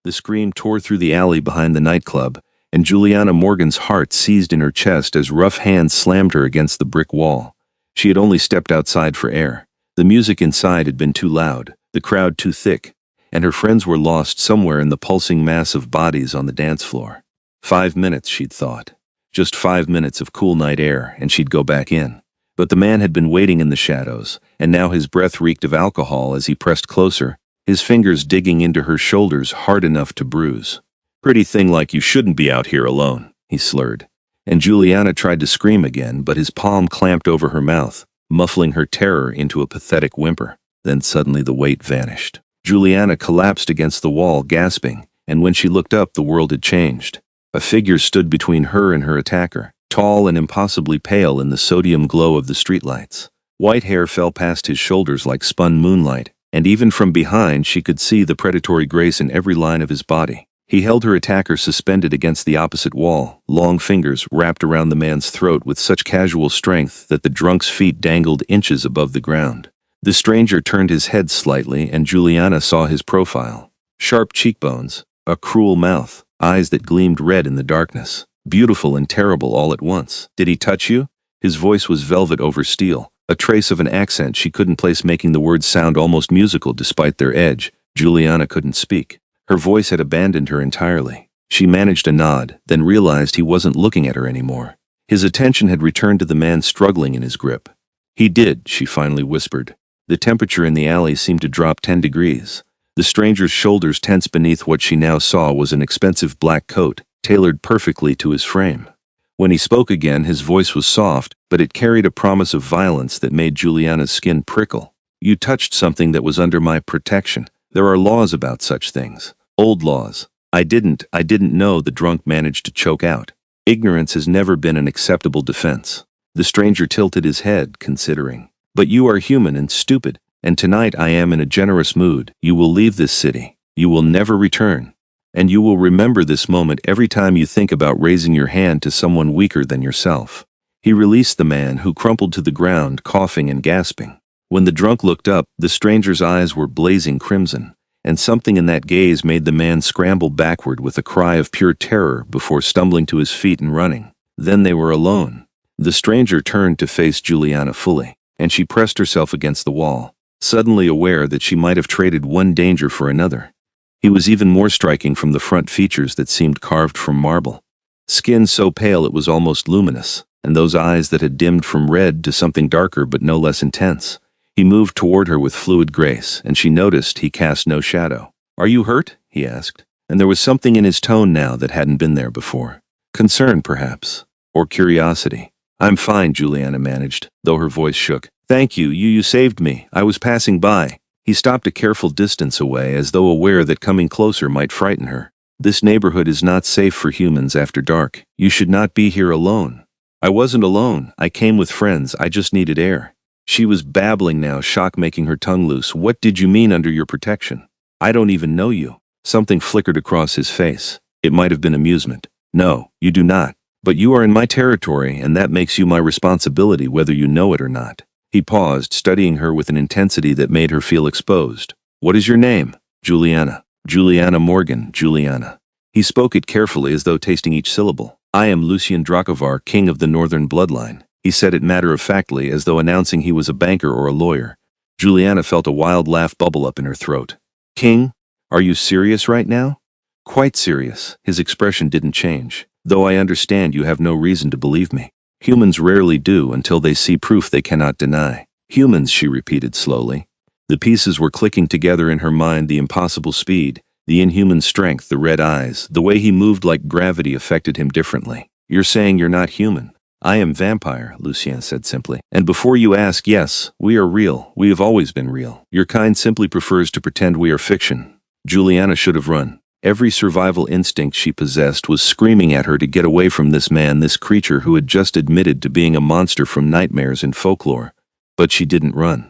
The scream tore through the alley behind the nightclub, and Juliana Morgan's heart seized in her chest as rough hands slammed her against the brick wall. She had only stepped outside for air. The music inside had been too loud, the crowd too thick, and her friends were lost somewhere in the pulsing mass of bodies on the dance floor. 5 minutes, she'd thought. Just 5 minutes of cool night air, and she'd go back in. But the man had been waiting in the shadows, and now his breath reeked of alcohol as he pressed closer, his fingers digging into her shoulders hard enough to bruise. "Pretty thing like you shouldn't be out here alone," he slurred. And Juliana tried to scream again, but his palm clamped over her mouth, muffling her terror into a pathetic whimper. Then suddenly the weight vanished. Juliana collapsed against the wall, gasping, and when she looked up, the world had changed. A figure stood between her and her attacker, tall and impossibly pale in the sodium glow of the streetlights. White hair fell past his shoulders like spun moonlight, and even from behind she could see the predatory grace in every line of his body. He held her attacker suspended against the opposite wall, long fingers wrapped around the man's throat with such casual strength that the drunk's feet dangled inches above the ground. The stranger turned his head slightly, and Juliana saw his profile. Sharp cheekbones, a cruel mouth, eyes that gleamed red in the darkness. Beautiful and terrible all at once. "Did he touch you?" His voice was velvet over steel, a trace of an accent she couldn't place making the words sound almost musical despite their edge. Juliana couldn't speak. Her voice had abandoned her entirely. She managed a nod, then realized he wasn't looking at her anymore. His attention had returned to the man struggling in his grip. "He did," she finally whispered. The temperature in the alley seemed to drop 10 degrees. The stranger's shoulders tensed beneath what she now saw was an expensive black coat, tailored perfectly to his frame. When he spoke again, his voice was soft, but it carried a promise of violence that made Juliana's skin prickle. "You touched something that was under my protection. There are laws about such things. Old laws." I didn't know," the drunk managed to choke out. Ignorance has never been an acceptable defense. The stranger tilted his head, considering. "But you are human and stupid, and tonight I am in a generous mood. You will leave this city. You will never return. And you will remember this moment every time you think about raising your hand to someone weaker than yourself." He released the man, who crumpled to the ground, coughing and gasping. When the drunk looked up, the stranger's eyes were blazing crimson, and something in that gaze made the man scramble backward with a cry of pure terror before stumbling to his feet and running. Then they were alone. The stranger turned to face Juliana fully, and she pressed herself against the wall, suddenly aware that she might have traded one danger for another. He was even more striking from the front features that seemed carved from marble. Skin so pale it was almost luminous, and those eyes that had dimmed from red to something darker but no less intense. He moved toward her with fluid grace, and she noticed he cast no shadow. "Are you hurt?" he asked, and there was something in his tone now that hadn't been there before. Concern, perhaps, or curiosity. "I'm fine," Juliana managed, though her voice shook. "Thank you, you saved me. I was passing by." He stopped a careful distance away, as though aware that coming closer might frighten her. "This neighborhood is not safe for humans after dark. You should not be here alone." "I wasn't alone. I came with friends. I just needed air." She was babbling now, shock making her tongue loose. "What did you mean under your protection? I don't even know you." Something flickered across his face. It might have been amusement. "No, you do not. But you are in my territory, and that makes you my responsibility whether you know it or not." He paused, studying her with an intensity that made her feel exposed. "What is your name?" "Juliana. Juliana Morgan, Juliana." He spoke it carefully, as though tasting each syllable. "I am Lucien Dracovar, king of the northern bloodline." He said it matter-of-factly, as though announcing he was a banker or a lawyer. Juliana felt a wild laugh bubble up in her throat. "King? Are you serious right now?" "Quite serious." His expression didn't change. "Though I understand you have no reason to believe me. Humans rarely do until they see proof they cannot deny." "Humans," she repeated slowly. The pieces were clicking together in her mind: the impossible speed, the inhuman strength, the red eyes. The way he moved like gravity affected him differently. "You're saying you're not human?" "I am vampire," Lucien said simply. "And before you ask, yes, we are real. We have always been real. Your kind simply prefers to pretend we are fiction." Juliana should have run. Every survival instinct she possessed was screaming at her to get away from this man, this creature who had just admitted to being a monster from nightmares and folklore. But she didn't run.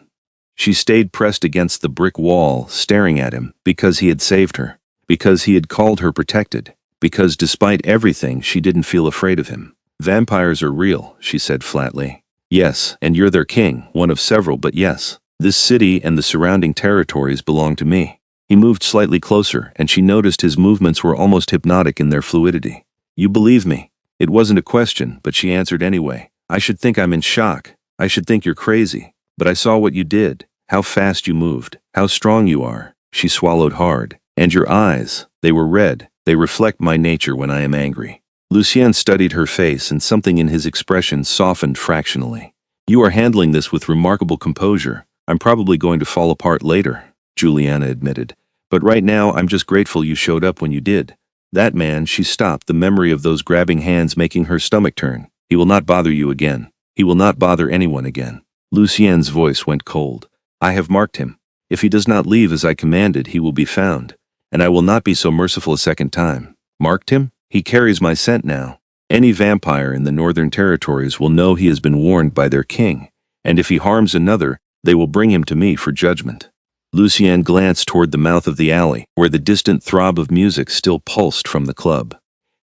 She stayed pressed against the brick wall, staring at him, because he had saved her, because he had called her protected, because despite everything she didn't feel afraid of him. "Vampires are real," she said flatly. "Yes, and you're their king, one of several, but yes. This city and the surrounding territories belong to me." He moved slightly closer, and she noticed his movements were almost hypnotic in their fluidity. You believe me? It wasn't a question, but she answered anyway. I should think I'm in shock. I should think you're crazy. But I saw what you did, how fast you moved, how strong you are. She swallowed hard. And your eyes, they were red. They reflect my nature when I am angry. Lucien studied her face, and something in his expression softened fractionally. You are handling this with remarkable composure. I'm probably going to fall apart later, Juliana admitted. But right now I'm just grateful you showed up when you did. That man, she stopped, the memory of those grabbing hands making her stomach turn. He will not bother you again. He will not bother anyone again. Lucien's voice went cold. I have marked him. If he does not leave as I commanded, he will be found. And I will not be so merciful a second time. Marked him? He carries my scent now. Any vampire in the Northern Territories will know he has been warned by their king. And if he harms another, they will bring him to me for judgment. Lucien glanced toward the mouth of the alley, where the distant throb of music still pulsed from the club.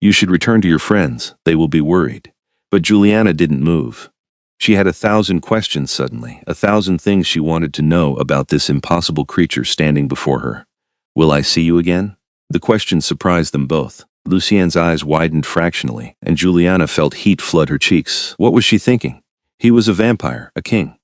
You should return to your friends. They will be worried. But Juliana didn't move. She had 1,000 questions suddenly, 1,000 things she wanted to know about this impossible creature standing before her. Will I see you again? The question surprised them both. Lucien's eyes widened fractionally, and Juliana felt heat flood her cheeks. What was she thinking? He was a vampire, a king.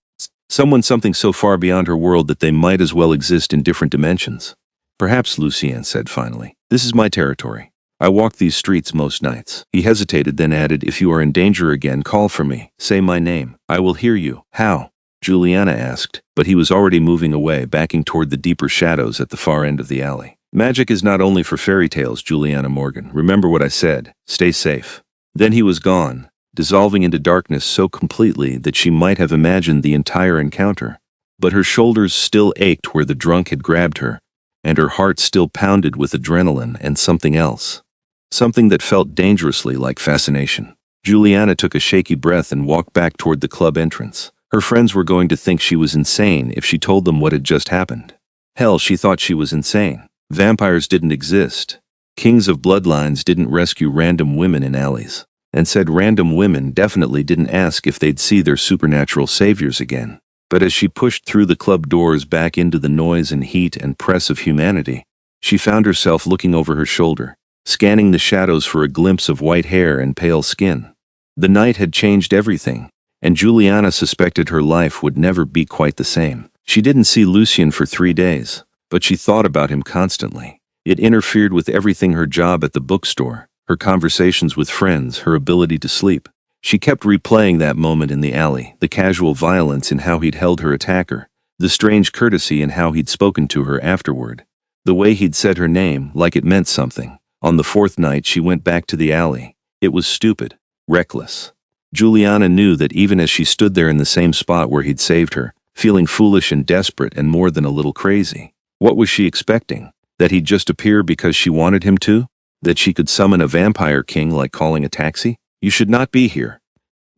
Something so far beyond her world that they might as well exist in different dimensions. Perhaps, Lucien said finally. This is my territory. I walk these streets most nights. He hesitated, then added, if you are in danger again, call for me. Say my name. I will hear you. How? Juliana asked, but he was already moving away, backing toward the deeper shadows at the far end of the alley. Magic is not only for fairy tales, Juliana Morgan. Remember what I said. Stay safe. Then he was gone, dissolving into darkness so completely that she might have imagined the entire encounter. But her shoulders still ached where the drunk had grabbed her, and her heart still pounded with adrenaline and something else. Something that felt dangerously like fascination. Juliana took a shaky breath and walked back toward the club entrance. Her friends were going to think she was insane if she told them what had just happened. Hell, she thought she was insane. Vampires didn't exist. Kings of bloodlines didn't rescue random women in alleys. And said random women definitely didn't ask if they'd see their supernatural saviors again. But as she pushed through the club doors back into the noise and heat and press of humanity, she found herself looking over her shoulder, scanning the shadows for a glimpse of white hair and pale skin. The night had changed everything, and Juliana suspected her life would never be quite the same. She didn't see Lucien for 3 days, but she thought about him constantly. It interfered with everything: her job at the bookstore, her conversations with friends, her ability to sleep. She kept replaying that moment in the alley, the casual violence in how he'd held her attacker, the strange courtesy in how he'd spoken to her afterward, the way he'd said her name like it meant something. On the 4th night she went back to the alley. It was stupid, reckless. Juliana knew that even as she stood there in the same spot where he'd saved her, feeling foolish and desperate and more than a little crazy. What was she expecting? That he'd just appear because she wanted him to? That she could summon a vampire king like calling a taxi? You should not be here.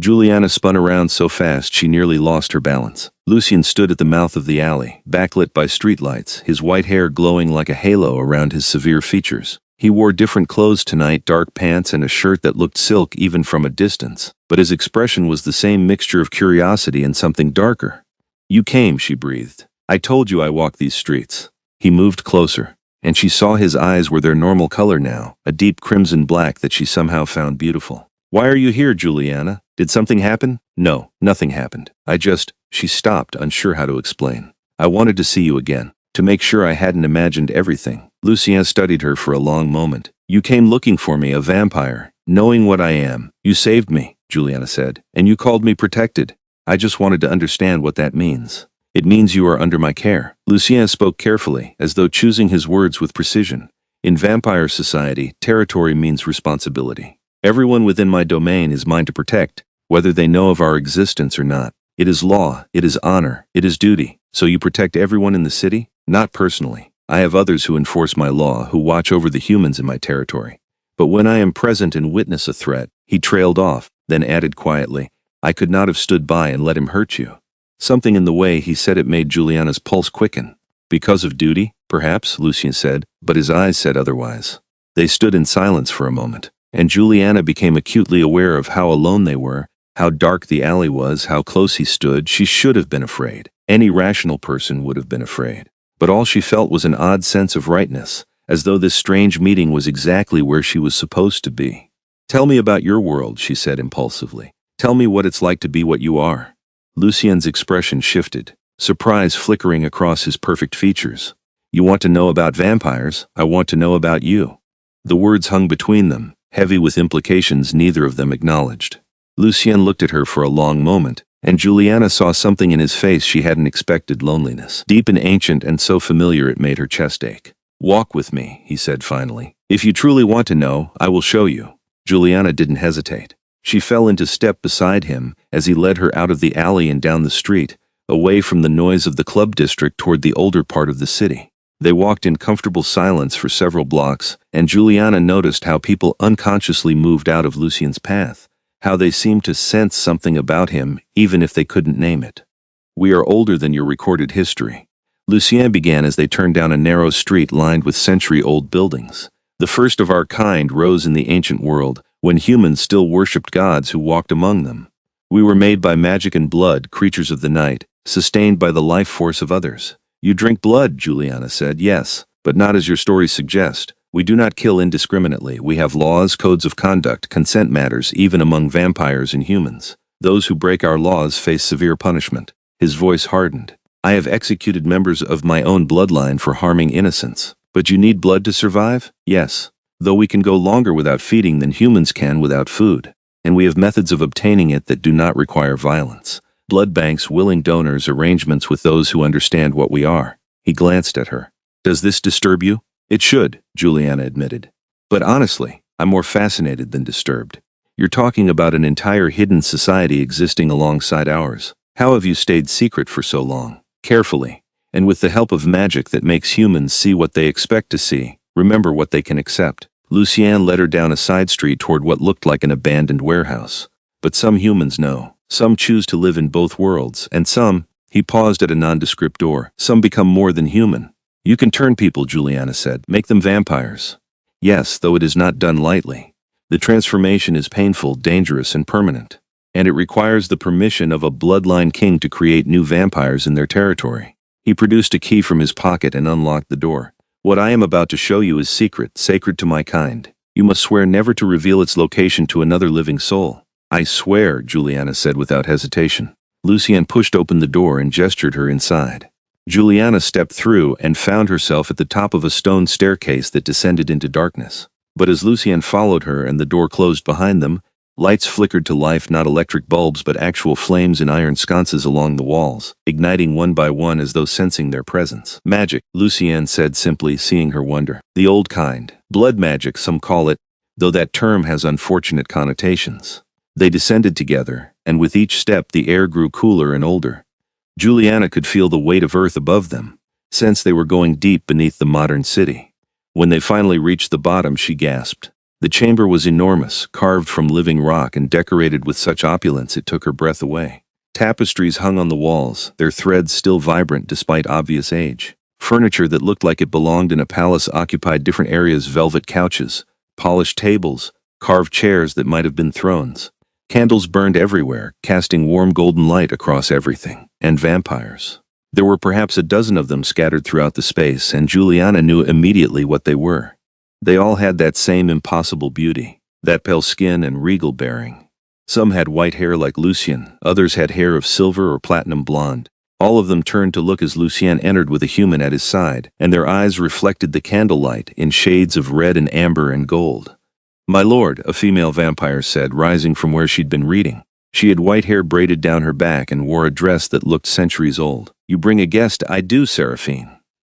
Juliana spun around so fast she nearly lost her balance. Lucien stood at the mouth of the alley, backlit by streetlights, his white hair glowing like a halo around his severe features. He wore different clothes tonight, dark pants and a shirt that looked silk even from a distance, but his expression was the same mixture of curiosity and something darker. You came, she breathed. I told you I walk these streets. He moved closer, and she saw his eyes were their normal color now, a deep crimson black that she somehow found beautiful. Why are you here, Juliana? Did something happen? No, nothing happened. She stopped, unsure how to explain. I wanted to see you again, to make sure I hadn't imagined everything. Lucien studied her for a long moment. You came looking for me, a vampire, knowing what I am. You saved me, Juliana said, and you called me protected. I just wanted to understand what that means. It means you are under my care. Lucien spoke carefully, as though choosing his words with precision. In vampire society, territory means responsibility. Everyone within my domain is mine to protect, whether they know of our existence or not. It is law, it is honor, it is duty. So you protect everyone in the city? Not personally. I have others who enforce my law, who watch over the humans in my territory. But when I am present and witness a threat, he trailed off, then added quietly, I could not have stood by and let him hurt you. Something in the way he said it made Juliana's pulse quicken. Because of duty, perhaps, Lucien said, but his eyes said otherwise. They stood in silence for a moment, and Juliana became acutely aware of how alone they were, how dark the alley was, how close he stood. She should have been afraid. Any rational person would have been afraid. but all she felt was an odd sense of rightness, as though this strange meeting was exactly where she was supposed to be. "Tell me about your world," she said impulsively. "Tell me what it's like to be what you are." Lucien's expression shifted, surprise flickering across his perfect features. "You want to know about vampires? I want to know about you." The words hung between them, heavy with implications neither of them acknowledged. Lucien looked at her for a long moment, and Juliana saw something in his face she hadn't expected: loneliness. Deep and ancient and so familiar it made her chest ache. "Walk with me," he said finally. "If you truly want to know, I will show you." Juliana didn't hesitate. She fell into step beside him as he led her out of the alley and down the street, away from the noise of the club district toward the older part of the city. They walked in comfortable silence for several blocks, and Juliana noticed how people unconsciously moved out of Lucien's path, how they seemed to sense something about him, even if they couldn't name it. "We are older than your recorded history," Lucien began as they turned down a narrow street lined with century-old buildings. "The first of our kind rose in the ancient world, when humans still worshipped gods who walked among them. We were made by magic and blood, creatures of the night, sustained by the life force of others." "You drink blood," Juliana said. "Yes, but not as your stories suggest. We do not kill indiscriminately. We have laws, codes of conduct, consent matters, even among vampires and humans. Those who break our laws face severe punishment." His voice hardened. "I have executed members of my own bloodline for harming innocents. But you need blood to survive?" "Yes. Though we can go longer without feeding than humans can without food. And we have methods of obtaining it that do not require violence. Blood banks, willing donors, arrangements with those who understand what we are." He glanced at her. "Does this disturb you?" "It should," Juliana admitted. "But honestly, I'm more fascinated than disturbed. You're talking about an entire hidden society existing alongside ours. How have you stayed secret for so long?" "Carefully, and with the help of magic that makes humans see what they expect to see, remember what they can accept." Lucien led her down a side street toward what looked like an abandoned warehouse. "But some humans know. Some choose to live in both worlds, and some," he paused at a nondescript door, "some become more than human." "You can turn people," Juliana said, "make them vampires." "Yes, though it is not done lightly. The transformation is painful, dangerous, and permanent. And it requires the permission of a bloodline king to create new vampires in their territory." He produced a key from his pocket and unlocked the door. "What I am about to show you is secret, sacred to my kind. You must swear never to reveal its location to another living soul." "I swear," Juliana said without hesitation. Lucien pushed open the door and gestured her inside. Juliana stepped through and found herself at the top of a stone staircase that descended into darkness. But as Lucien followed her and the door closed behind them, lights flickered to life, not electric bulbs but actual flames in iron sconces along the walls, igniting one by one as though sensing their presence. "Magic," Lucien said simply, seeing her wonder. "The old kind. Blood magic, some call it, though that term has unfortunate connotations." They descended together, and with each step the air grew cooler and older. Juliana could feel the weight of earth above them, since they were going deep beneath the modern city. When they finally reached the bottom, she gasped. The chamber was enormous, carved from living rock and decorated with such opulence it took her breath away. Tapestries hung on the walls, their threads still vibrant despite obvious age. Furniture that looked like it belonged in a palace occupied different areas: velvet couches, polished tables, carved chairs that might have been thrones. Candles burned everywhere, casting warm golden light across everything. And vampires. There were perhaps a dozen of them scattered throughout the space, and Juliana knew immediately what they were. They all had that same impossible beauty, that pale skin and regal bearing. Some had white hair like Lucien, others had hair of silver or platinum blonde. All of them turned to look as Lucien entered with a human at his side, and their eyes reflected the candlelight in shades of red and amber and gold. "My lord," a female vampire said, rising from where she'd been reading. She had white hair braided down her back and wore a dress that looked centuries old. "You bring a guest." "I do, Seraphine."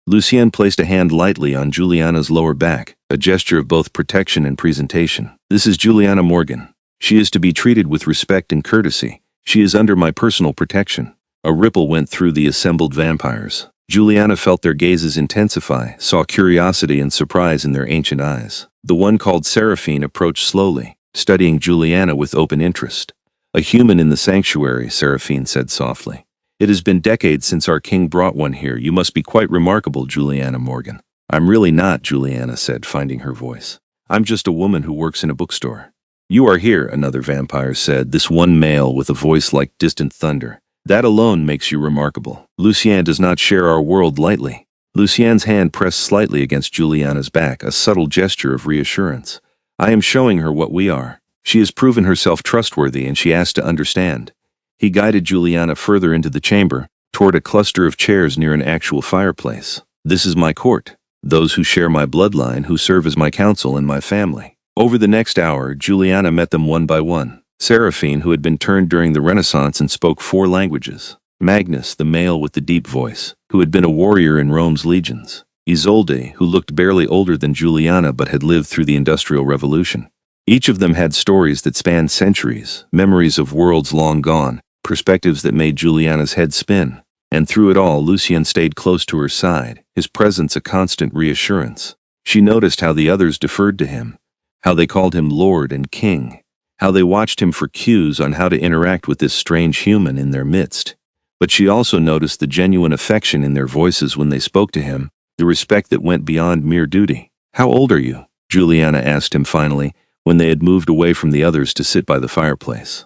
Lucien placed a hand lightly on Juliana's lower back, a gesture of both protection and presentation. "This is Juliana Morgan. She is to be treated with respect and courtesy. She is under my personal protection." A ripple went through the assembled vampires. Juliana felt their gazes intensify, saw curiosity and surprise in their ancient eyes. The one called Seraphine approached slowly, studying Juliana with open interest. "A human in the sanctuary," Seraphine said softly. "It has been decades since our king brought one here. You must be quite remarkable, Juliana Morgan." "I'm really not," Juliana said, finding her voice. "I'm just a woman who works in a bookstore." "You are here," another vampire said, this one male with a voice like distant thunder. "That alone makes you remarkable. Lucien does not share our world lightly." Lucienne's hand pressed slightly against Juliana's back, a subtle gesture of reassurance. I am showing her what we are. She has proven herself trustworthy and she asked to understand. He guided Juliana further into the chamber, toward a cluster of chairs near an actual fireplace. This is my court. Those who share my bloodline, who serve as my counsel and my family. Over the next hour, Juliana met them one by one. Seraphine, who had been turned during the Renaissance and spoke 4 languages. Magnus, the male with the deep voice, who had been a warrior in Rome's legions. Isolde, who looked barely older than Juliana but had lived through the Industrial Revolution. Each of them had stories that spanned centuries, memories of worlds long gone, perspectives that made Juliana's head spin. And through it all, Lucien stayed close to her side, his presence a constant reassurance. She noticed how the others deferred to him, how they called him Lord and King, how they watched him for cues on how to interact with this strange human in their midst. But she also noticed the genuine affection in their voices when they spoke to him, the respect that went beyond mere duty. How old are you? Juliana asked him finally, when they had moved away from the others to sit by the fireplace.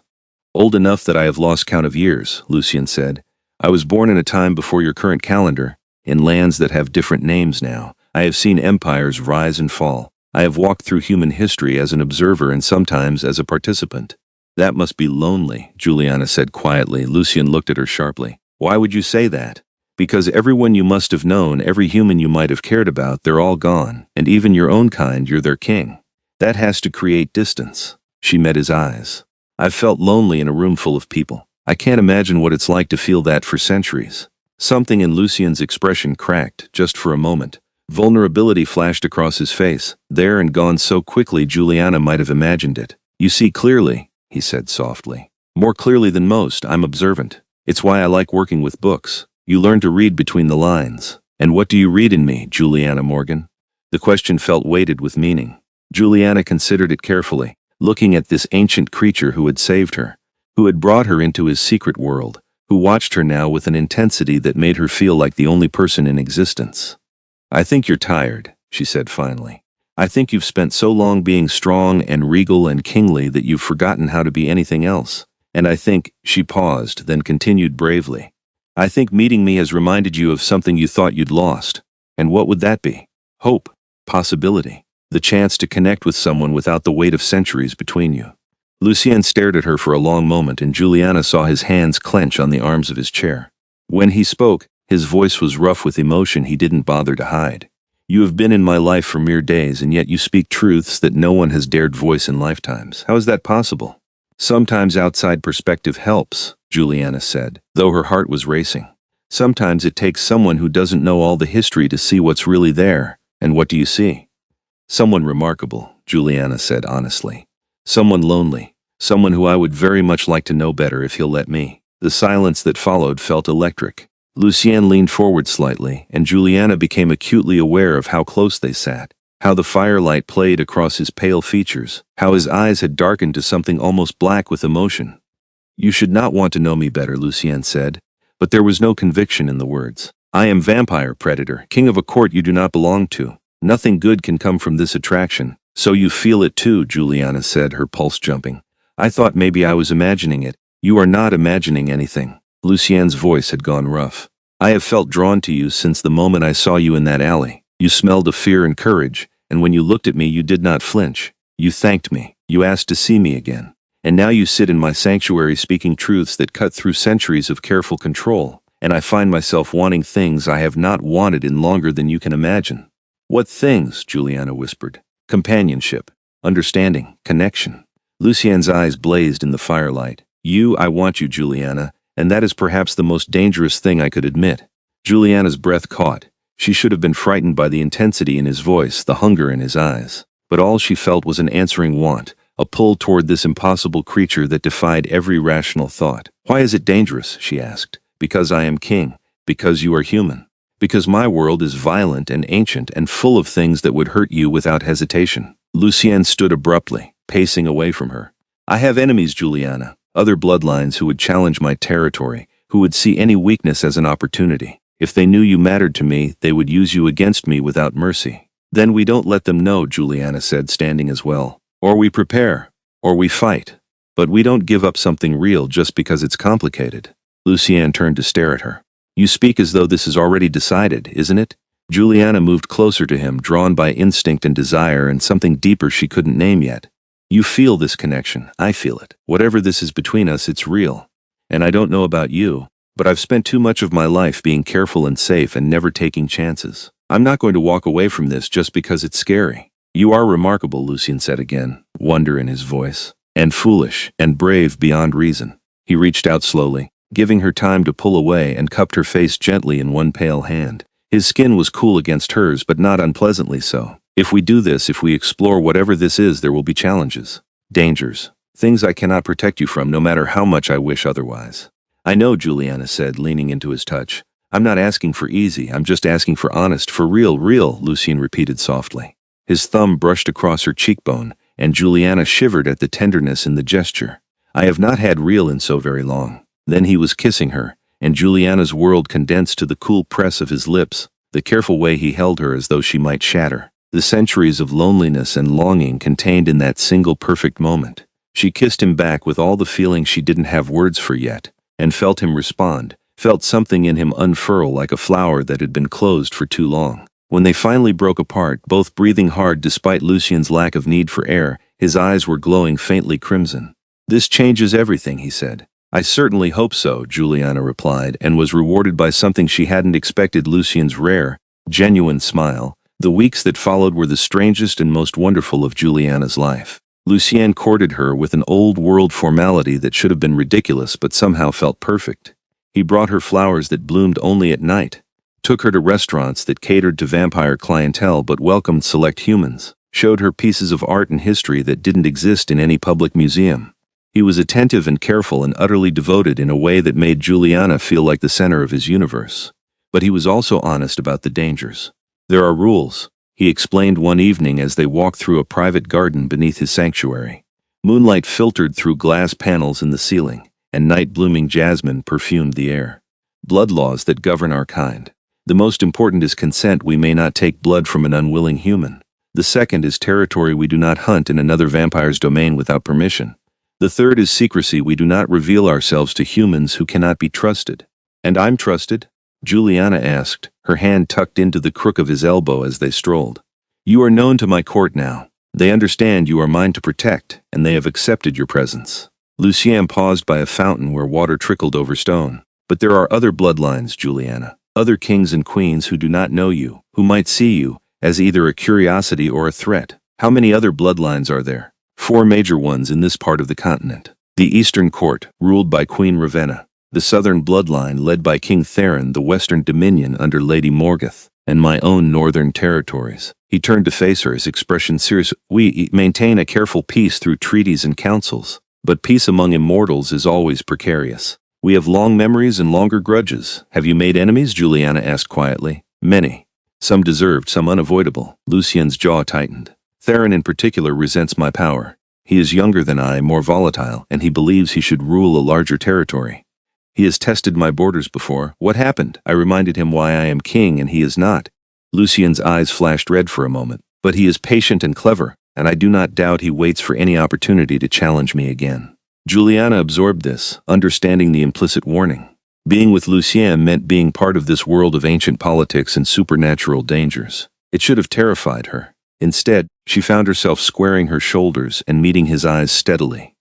Old enough that I have lost count of years, Lucien said. I was born in a time before your current calendar, in lands that have different names now. I have seen empires rise and fall. I have walked through human history as an observer and sometimes as a participant. That must be lonely, Juliana said quietly. Lucien looked at her sharply. Why would you say that? Because everyone you must have known, every human you might have cared about, they're all gone, and even your own kind, you're their king. That has to create distance. She met his eyes. I've felt lonely in a room full of people. I can't imagine what it's like to feel that for centuries. Something in Lucien's expression cracked, just for a moment. Vulnerability flashed across his face, there and gone so quickly Juliana might have imagined it. You see clearly, he said softly. More clearly than most, I'm observant. It's why I like working with books. You learn to read between the lines. And what do you read in me, Juliana Morgan? The question felt weighted with meaning. Juliana considered it carefully, looking at this ancient creature who had saved her, who had brought her into his secret world, who watched her now with an intensity that made her feel like the only person in existence. I think you're tired, she said finally. I think you've spent so long being strong and regal and kingly that you've forgotten how to be anything else. And I think, she paused, then continued bravely. I think meeting me has reminded you of something you thought you'd lost. And what would that be? Hope, possibility, the chance to connect with someone without the weight of centuries between you. Lucien stared at her for a long moment, and Juliana saw his hands clench on the arms of his chair. When he spoke, his voice was rough with emotion he didn't bother to hide. You have been in my life for mere days, and yet you speak truths that no one has dared voice in lifetimes. How is that possible? Sometimes outside perspective helps, Juliana said, though her heart was racing. Sometimes it takes someone who doesn't know all the history to see what's really there. And what do you see? Someone remarkable, Juliana said honestly. Someone lonely. Someone who I would very much like to know better if he'll let me. The silence that followed felt electric. Lucien leaned forward slightly, and Juliana became acutely aware of how close they sat, how the firelight played across his pale features, how his eyes had darkened to something almost black with emotion. You should not want to know me better, Lucien said, but there was no conviction in the words. I am vampire predator, king of a court you do not belong to. Nothing good can come from this attraction. So you feel it too, Juliana said, her pulse jumping. I thought maybe I was imagining it. You are not imagining anything. Lucien's voice had gone rough. I have felt drawn to you since the moment I saw you in that alley. You smelled of fear and courage, and when you looked at me you did not flinch. You thanked me. You asked to see me again. And now you sit in my sanctuary speaking truths that cut through centuries of careful control, and I find myself wanting things I have not wanted in longer than you can imagine. What things? Juliana whispered. Companionship, understanding, connection. Lucien's eyes blazed in the firelight. I want you, Juliana, and that is perhaps the most dangerous thing I could admit. Juliana's breath caught. She should have been frightened by the intensity in his voice, the hunger in his eyes. But all she felt was an answering want, a pull toward this impossible creature that defied every rational thought. Why is it dangerous? She asked. Because I am king. Because you are human. Because my world is violent and ancient and full of things that would hurt you without hesitation. Lucien stood abruptly, pacing away from her. I have enemies, Juliana, other bloodlines who would challenge my territory, who would see any weakness as an opportunity. If they knew you mattered to me, they would use you against me without mercy. Then we don't let them know, Juliana said, standing as well. Or we prepare, or we fight. But we don't give up something real just because it's complicated. Lucien turned to stare at her. You speak as though this is already decided, isn't it? Juliana moved closer to him, drawn by instinct and desire and something deeper she couldn't name yet. You feel this connection. I feel it. Whatever this is between us, it's real. And I don't know about you, but I've spent too much of my life being careful and safe and never taking chances. I'm not going to walk away from this just because it's scary. You are remarkable, Lucien said again, wonder in his voice. And foolish, and brave beyond reason. He reached out slowly, giving her time to pull away, and cupped her face gently in one pale hand. His skin was cool against hers, but not unpleasantly so. If we do this, if we explore whatever this is, there will be challenges. Dangers. Things I cannot protect you from, no matter how much I wish otherwise. I know, Juliana said, leaning into his touch. I'm not asking for easy, I'm just asking for honest, for real, Lucien repeated softly. His thumb brushed across her cheekbone, and Juliana shivered at the tenderness in the gesture. I have not had real in so very long. Then he was kissing her, and Juliana's world condensed to the cool press of his lips, the careful way he held her as though she might shatter. The centuries of loneliness and longing contained in that single perfect moment. She kissed him back with all the feeling she didn't have words for yet, and felt him respond, felt something in him unfurl like a flower that had been closed for too long. When they finally broke apart, both breathing hard despite Lucien's lack of need for air, his eyes were glowing faintly crimson. This changes everything, he said. I certainly hope so, Juliana replied, and was rewarded by something she hadn't expected: Lucien's rare, genuine smile. The weeks that followed were the strangest and most wonderful of Juliana's life. Lucien courted her with an old-world formality that should have been ridiculous but somehow felt perfect. He brought her flowers that bloomed only at night, took her to restaurants that catered to vampire clientele but welcomed select humans, showed her pieces of art and history that didn't exist in any public museum. He was attentive and careful and utterly devoted in a way that made Juliana feel like the center of his universe. But he was also honest about the dangers. There are rules, he explained one evening as they walked through a private garden beneath his sanctuary. Moonlight filtered through glass panels in the ceiling, and night-blooming jasmine perfumed the air. Blood laws that govern our kind. The most important is consent. We may not take blood from an unwilling human. The second is territory. We do not hunt in another vampire's domain without permission. The third is secrecy. We do not reveal ourselves to humans who cannot be trusted. And I'm trusted? Juliana asked, her hand tucked into the crook of his elbow as they strolled. You are known to my court now. They understand you are mine to protect, and they have accepted your presence. Lucien paused by a fountain where water trickled over stone. But there are other bloodlines, Juliana. Other kings and queens who do not know you, who might see you as either a curiosity or a threat. How many other bloodlines are there? 4 major ones in this part of the continent. The Eastern Court, ruled by Queen Ravenna. The Southern bloodline, led by King Theron. The Western Dominion under Lady Morgoth. And my own northern territories. He turned to face her, his expression serious. We maintain a careful peace through treaties and councils. But peace among immortals is always precarious. We have long memories and longer grudges. Have you made enemies? Juliana asked quietly. Many. Some deserved, some unavoidable. Lucien's jaw tightened. Theron in particular resents my power. He is younger than I, more volatile, and he believes he should rule a larger territory. He has tested my borders before. What happened? I reminded him why I am king and he is not. Lucien's eyes flashed red for a moment. But he is patient and clever, and I do not doubt he waits for any opportunity to challenge me again. Juliana absorbed this, understanding the implicit warning. Being with Lucien meant being part of this world of ancient politics and supernatural dangers. It should have terrified her. Instead, she found herself squaring her shoulders and meeting his eyes steadily.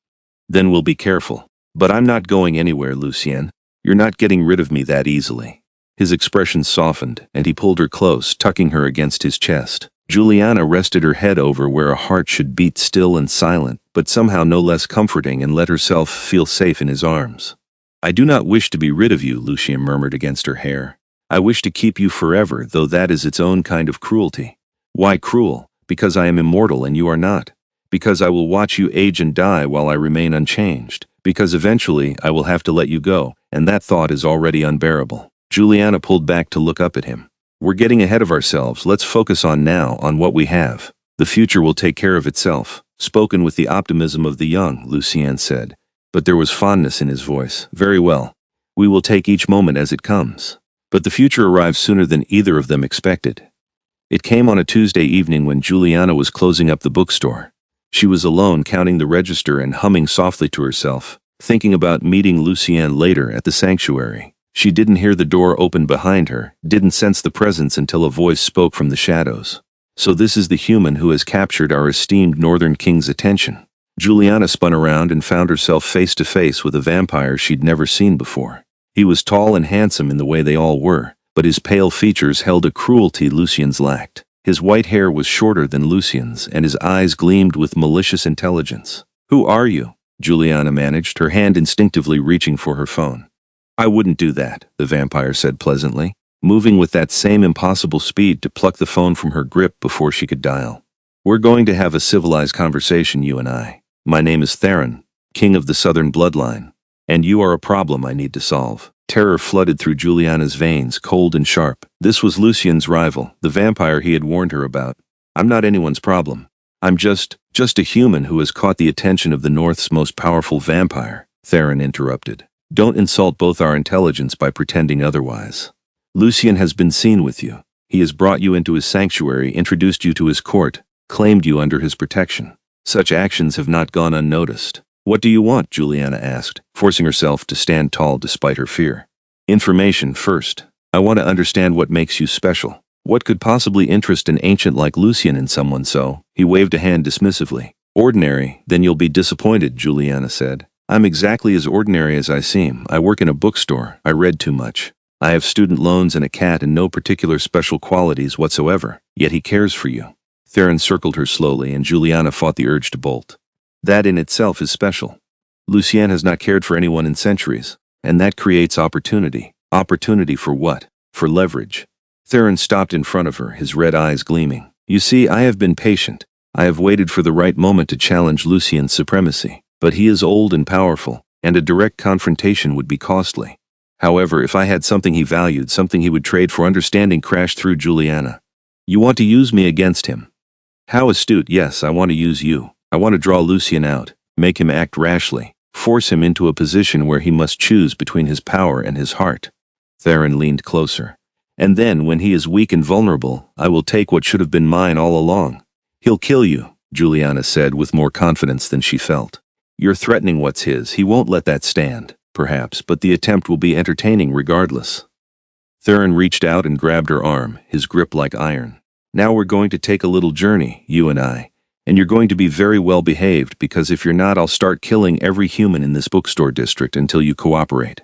Then we'll be careful. But I'm not going anywhere, Lucien. You're not getting rid of me that easily. His expression softened, and he pulled her close, tucking her against his chest. Juliana rested her head over where a heart should beat still and silent, but somehow no less comforting, and let herself feel safe in his arms. I do not wish to be rid of you, Lucien murmured against her hair. I wish to keep you forever, though that is its own kind of cruelty. Why cruel? Because I am immortal and you are not. Because I will watch you age and die while I remain unchanged. Because eventually I will have to let you go, and that thought is already unbearable. Juliana pulled back to look up at him. We're getting ahead of ourselves. Let's focus on now, on what we have. The future will take care of itself. Spoken with the optimism of the young, Lucien said. But there was fondness in his voice. Very well. We will take each moment as it comes. But the future arrived sooner than either of them expected. It came on a Tuesday evening when Juliana was closing up the bookstore. She was alone, counting the register and humming softly to herself, thinking about meeting Lucien later at the sanctuary. She didn't hear the door open behind her, didn't sense the presence until a voice spoke from the shadows. So this is the human who has captured our esteemed Northern King's attention. Juliana spun around and found herself face to face with a vampire she'd never seen before. He was tall and handsome in the way they all were, but his pale features held a cruelty Lucian's lacked. His white hair was shorter than Lucian's, and his eyes gleamed with malicious intelligence. "Who are you?" Juliana managed, her hand instinctively reaching for her phone. "I wouldn't do that," the vampire said pleasantly, moving with that same impossible speed to pluck the phone from her grip before she could dial. "We're going to have a civilized conversation, you and I. My name is Theron, king of the Southern bloodline, and you are a problem I need to solve." Terror flooded through Juliana's veins, cold and sharp. This was Lucian's rival, the vampire he had warned her about. "I'm not anyone's problem. I'm just a human who has caught the attention of the North's most powerful vampire," Theron interrupted. "Don't insult both our intelligence by pretending otherwise. Lucian has been seen with you. He has brought you into his sanctuary, introduced you to his court, claimed you under his protection. Such actions have not gone unnoticed." "What do you want?" Juliana asked, forcing herself to stand tall despite her fear. "Information first. I want to understand what makes you special. What could possibly interest an ancient like Lucian in someone so?" He waved a hand dismissively. "Ordinary, then you'll be disappointed," Juliana said. "I'm exactly as ordinary as I seem. I work in a bookstore. I read too much. I have student loans and a cat and no particular special qualities whatsoever. Yet he cares for you." Theron circled her slowly, and Juliana fought the urge to bolt. "That in itself is special. Lucien has not cared for anyone in centuries, and that creates opportunity." "Opportunity for what?" "For leverage." Theron stopped in front of her, his red eyes gleaming. "You see, I have been patient. I have waited for the right moment to challenge Lucien's supremacy. But he is old and powerful, and a direct confrontation would be costly. However, if I had something he valued, something he would trade for, understanding crashed through Juliana. "You want to use me against him?" "How astute. Yes, I want to use you. I want to draw Lucien out, make him act rashly, force him into a position where he must choose between his power and his heart." Theron leaned closer. "And then, when he is weak and vulnerable, I will take what should have been mine all along." "He'll kill you," Juliana said with more confidence than she felt. "You're threatening what's his. He won't let that stand, perhaps, but the attempt will be entertaining regardless." Theron reached out and grabbed her arm, his grip like iron. "Now we're going to take a little journey, you and I. And you're going to be very well behaved, because if you're not, I'll start killing every human in this bookstore district until you cooperate.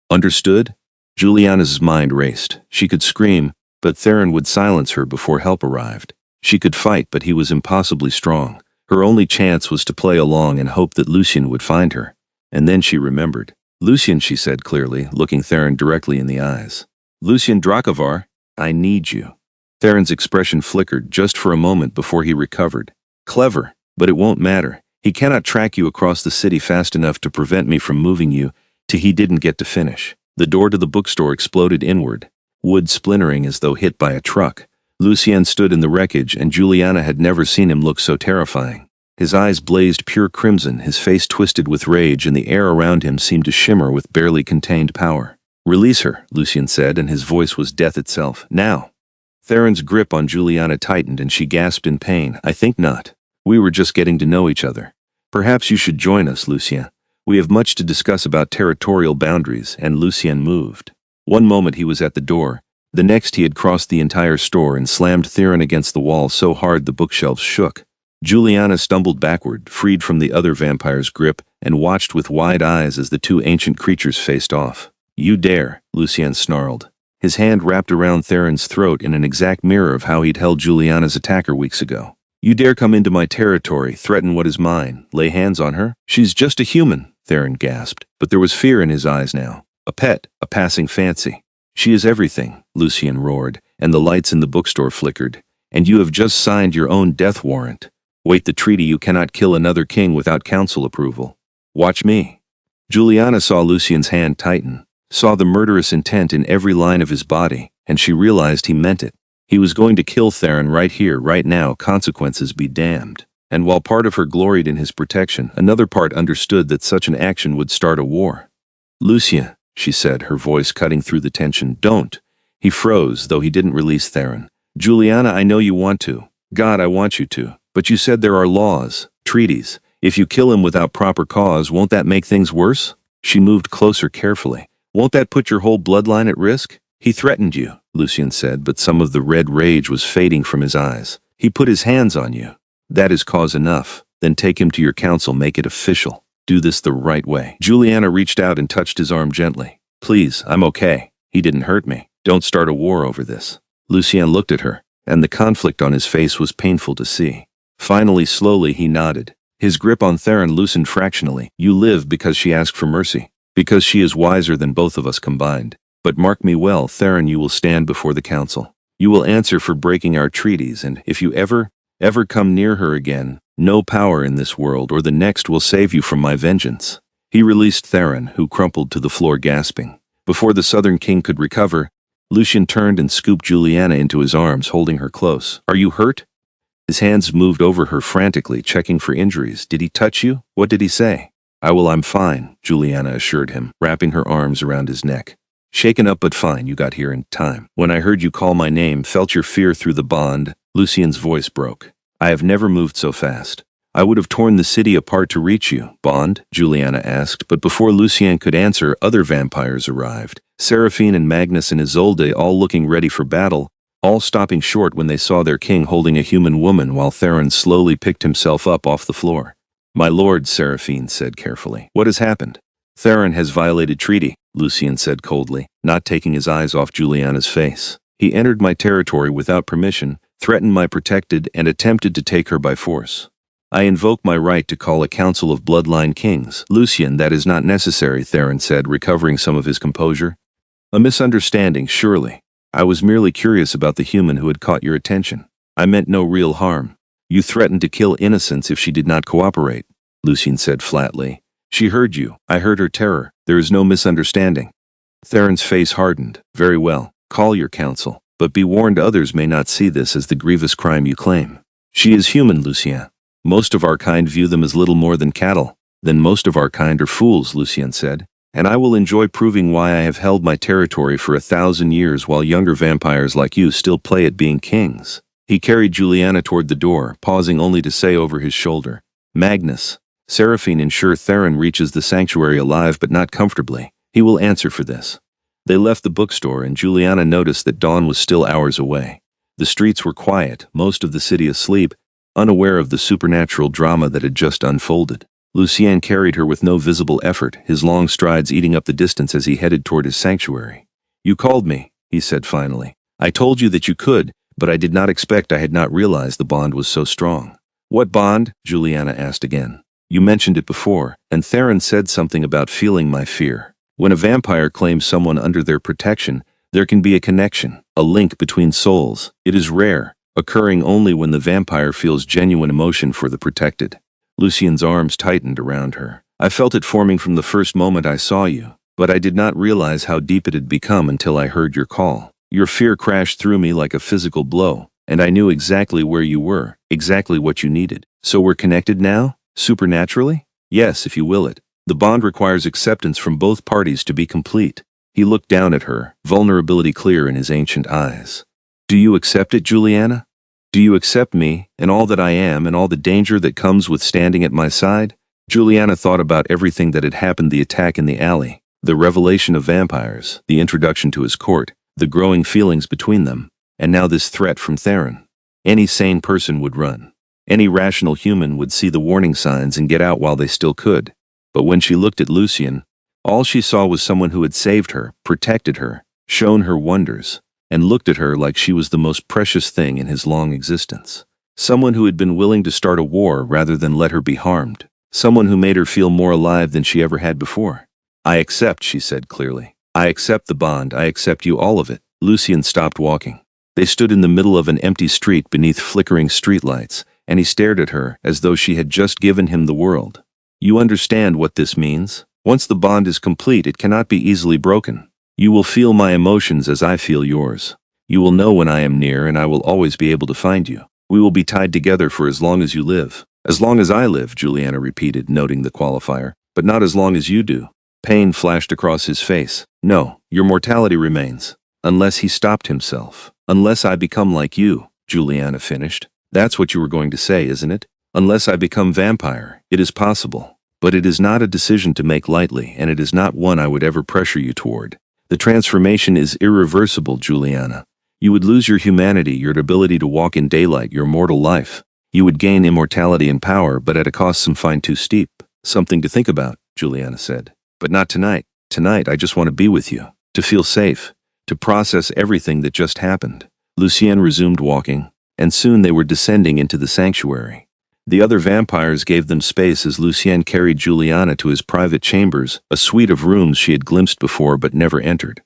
Understood?" Juliana's mind raced. She could scream, but Theron would silence her before help arrived. She could fight, but he was impossibly strong. Her only chance was to play along and hope that Lucien would find her. And then she remembered. "Lucien," she said clearly, looking Theron directly in the eyes. "Lucien Dracovar, I need you." Theron's expression flickered just for a moment before he recovered. "Clever, but it won't matter. He cannot track you across the city fast enough to prevent me from moving you." He didn't get to finish. The door to the bookstore exploded inward, wood splintering as though hit by a truck. Lucien stood in the wreckage, and Juliana had never seen him look so terrifying. His eyes blazed pure crimson, his face twisted with rage, and the air around him seemed to shimmer with barely contained power. "Release her," Lucien said, and his voice was death itself. "Now." Theron's grip on Juliana tightened, and she gasped in pain. "I think not. We were just getting to know each other. Perhaps you should join us, Lucien. We have much to discuss about territorial boundaries," and Lucien moved. One moment he was at the door. The next he had crossed the entire store and slammed Theron against the wall so hard the bookshelves shook. Juliana stumbled backward, freed from the other vampire's grip, and watched with wide eyes as the two ancient creatures faced off. "You dare," Lucien snarled. His hand wrapped around Theron's throat in an exact mirror of how he'd held Juliana's attacker weeks ago. "You dare come into my territory, threaten what is mine, lay hands on her? She's just a human," Theron gasped, but there was fear in his eyes now. "A pet, a passing fancy." "She is everything," Lucien roared, and the lights in the bookstore flickered. "And you have just signed your own death warrant. Wait, the treaty: you cannot kill another king without council approval. Watch me." Juliana saw Lucien's hand tighten, saw the murderous intent in every line of his body, and she realized he meant it. He was going to kill Theron right here, right now, consequences be damned. And while part of her gloried in his protection, another part understood that such an action would start a war. "Lucien," she said, her voice cutting through the tension, "don't." He froze, though he didn't release Theron. "Juliana, I know you want to. God, I want you to. But you said there are laws, treaties. If you kill him without proper cause, won't that make things worse?" She moved closer carefully. Won't that put your whole bloodline at risk? He threatened you, Lucien said, but some of the red rage was fading from his eyes. He put his hands on you. That is cause enough. Then take him to your council, make it official. Do this the right way. Juliana reached out and touched his arm gently. Please, I'm okay. He didn't hurt me. Don't start a war over this. Lucien looked at her, and the conflict on his face was painful to see. Finally, slowly, he nodded. His grip on Theron loosened fractionally. You live because she asked for mercy. Because she is wiser than both of us combined. But mark me well, Theron, you will stand before the council. You will answer for breaking our treaties, and if you ever come near her again, no power in this world or the next will save you from my vengeance. He released Theron, who crumpled to the floor gasping. Before the Southern King could recover, Lucien turned and scooped Juliana into his arms, holding her close. Are you hurt? His hands moved over her frantically, checking for injuries. Did he touch you? What did he say? I'm fine, Juliana assured him, wrapping her arms around his neck. Shaken up but fine, you got here in time. When I heard you call my name, felt your fear through the bond, Lucien's voice broke. I have never moved so fast. I would have torn the city apart to reach you. Bond? Juliana asked, but before Lucien could answer, other vampires arrived. Seraphine and Magnus and Isolde, all looking ready for battle, all stopping short when they saw their king holding a human woman while Theron slowly picked himself up off the floor. My lord, Seraphine said carefully. What has happened? Theron has violated treaty, Lucien said coldly, not taking his eyes off Juliana's face. He entered my territory without permission, threatened my protected, and attempted to take her by force. I invoke my right to call a council of bloodline kings. Lucien, that is not necessary, Theron said, recovering some of his composure. A misunderstanding, surely. I was merely curious about the human who had caught your attention. I meant no real harm. You threatened to kill innocents if she did not cooperate, Lucien said flatly. She heard you. I heard her terror. There is no misunderstanding. Theron's face hardened. Very well. Call your council. But be warned, others may not see this as the grievous crime you claim. She is human, Lucien. Most of our kind view them as little more than cattle. Then most of our kind are fools, Lucien said. And I will enjoy proving why I have held my territory for 1,000 years while younger vampires like you still play at being kings. He carried Juliana toward the door, pausing only to say over his shoulder, Magnus, Seraphine, ensure Theron reaches the sanctuary alive but not comfortably. He will answer for this. They left the bookstore, and Juliana noticed that dawn was still hours away. The streets were quiet, most of the city asleep, unaware of the supernatural drama that had just unfolded. Lucien carried her with no visible effort, his long strides eating up the distance as he headed toward his sanctuary. You called me, he said finally. I told you that you could, but I did not expect I had not realized the bond was so strong. What bond? Juliana asked again. You mentioned it before, and Theron said something about feeling my fear. When a vampire claims someone under their protection, there can be a connection, a link between souls. It is rare, occurring only when the vampire feels genuine emotion for the protected. Lucien's arms tightened around her. I felt it forming from the first moment I saw you, but I did not realize how deep it had become until I heard your call. Your fear crashed through me like a physical blow, and I knew exactly where you were, exactly what you needed. So we're connected now? Supernaturally? Yes, if you will it. The bond requires acceptance from both parties to be complete. He looked down at her, vulnerability clear in his ancient eyes. Do you accept it, Juliana? Do you accept me, and all that I am, and all the danger that comes with standing at my side? Juliana thought about everything that had happened: the attack in the alley, the revelation of vampires, the introduction to his court, the growing feelings between them, and now this threat from Theron. Any sane person would run. Any rational human would see the warning signs and get out while they still could. But when she looked at Lucien, all she saw was someone who had saved her, protected her, shown her wonders, and looked at her like she was the most precious thing in his long existence. Someone who had been willing to start a war rather than let her be harmed. Someone who made her feel more alive than she ever had before. I accept, she said clearly. I accept the bond. I accept you, all of it. Lucien stopped walking. They stood in the middle of an empty street beneath flickering streetlights, and he stared at her as though she had just given him the world. You understand what this means? Once the bond is complete, it cannot be easily broken. You will feel my emotions as I feel yours. You will know when I am near, and I will always be able to find you. We will be tied together for as long as you live. As long as I live, Juliana repeated, noting the qualifier. But not as long as you do. Pain flashed across his face. No, your mortality remains. Unless he stopped himself. Unless I become like you, Juliana finished. That's what you were going to say, isn't it? Unless I become vampire, it is possible. But it is not a decision to make lightly, and it is not one I would ever pressure you toward. The transformation is irreversible, Juliana. You would lose your humanity, your ability to walk in daylight, your mortal life. You would gain immortality and power, but at a cost some find too steep. Something to think about, Juliana said. But not tonight. Tonight I just want to be with you, to feel safe, to process everything that just happened. Lucienne resumed walking, and soon they were descending into the sanctuary. The other vampires gave them space as Lucienne carried Juliana to his private chambers, a suite of rooms she had glimpsed before but never entered.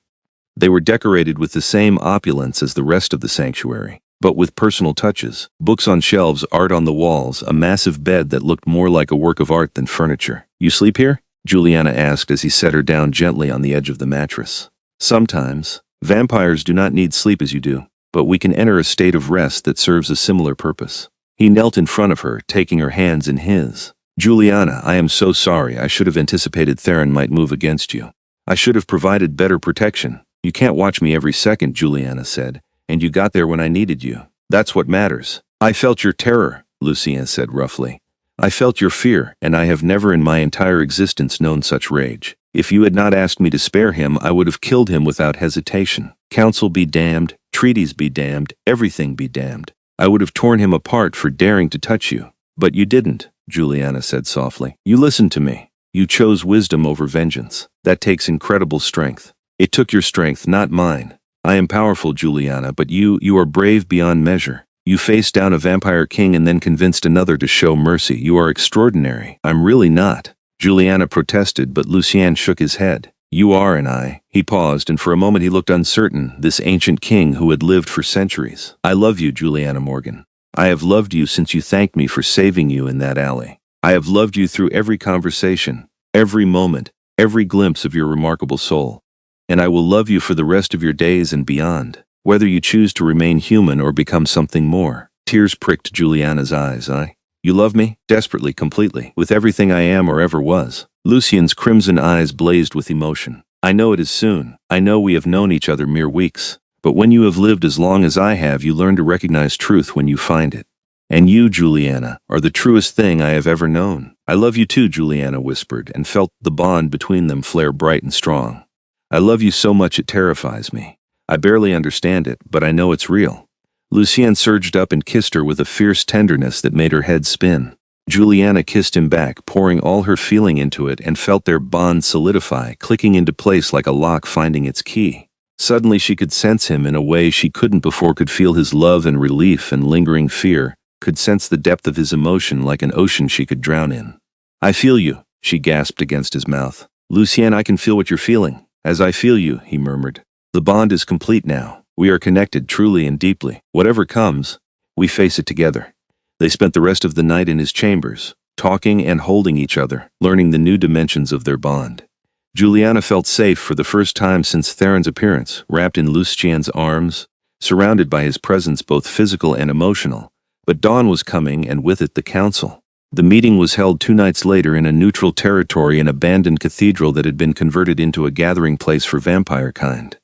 They were decorated with the same opulence as the rest of the sanctuary, but with personal touches. Books on shelves, art on the walls, a massive bed that looked more like a work of art than furniture. "You sleep here?" Juliana asked as he set her down gently on the edge of the mattress. "Sometimes. Vampires do not need sleep as you do, but we can enter a state of rest that serves a similar purpose." He knelt in front of her, taking her hands in his. "Juliana, I am so sorry. I should have anticipated Theron might move against you. I should have provided better protection. You can't watch me every second," Juliana said, "and you got there when I needed you. That's what matters." "I felt your terror," Lucienne said roughly. "I felt your fear, and I have never in my entire existence known such rage. If you had not asked me to spare him, I would have killed him without hesitation. Council be damned, treaties be damned, everything be damned. I would have torn him apart for daring to touch you. But you didn't," Juliana said softly. "You listened to me. You chose wisdom over vengeance. That takes incredible strength. It took your strength, not mine. I am powerful, Juliana, but you are brave beyond measure. You faced down a vampire king and then convinced another to show mercy. You are extraordinary." "I'm really not," Juliana protested, but Lucien shook his head. "You are, and I." He paused, and for a moment he looked uncertain, this ancient king who had lived for centuries. "I love you, Juliana Morgan. I have loved you since you thanked me for saving you in that alley. I have loved you through every conversation, every moment, every glimpse of your remarkable soul. And I will love you for the rest of your days and beyond, whether you choose to remain human or become something more." Tears pricked Juliana's eyes. "You love me? Desperately, completely, with everything I am or ever was." Lucien's crimson eyes blazed with emotion. "I know it is soon. I know we have known each other mere weeks. But when you have lived as long as I have, you learn to recognize truth when you find it. And you, Juliana, are the truest thing I have ever known." "I love you too," Juliana whispered, and felt the bond between them flare bright and strong. "I love you so much it terrifies me. I barely understand it, but I know it's real." Lucien surged up and kissed her with a fierce tenderness that made her head spin. Juliana kissed him back, pouring all her feeling into it, and felt their bond solidify, clicking into place like a lock finding its key. Suddenly she could sense him in a way she couldn't before, could feel his love and relief and lingering fear, could sense the depth of his emotion like an ocean she could drown in. "I feel you," she gasped against his mouth. "Lucien, I can feel what you're feeling." "As I feel you," he murmured. "The bond is complete now. We are connected truly and deeply. Whatever comes, we face it together." They spent the rest of the night in his chambers, talking and holding each other, learning the new dimensions of their bond. Juliana felt safe for the first time since Theron's appearance, wrapped in Lucien's arms, surrounded by his presence both physical and emotional. But dawn was coming, and with it the council. The meeting was held 2 nights later in a neutral territory, an abandoned cathedral that had been converted into a gathering place for vampire kind.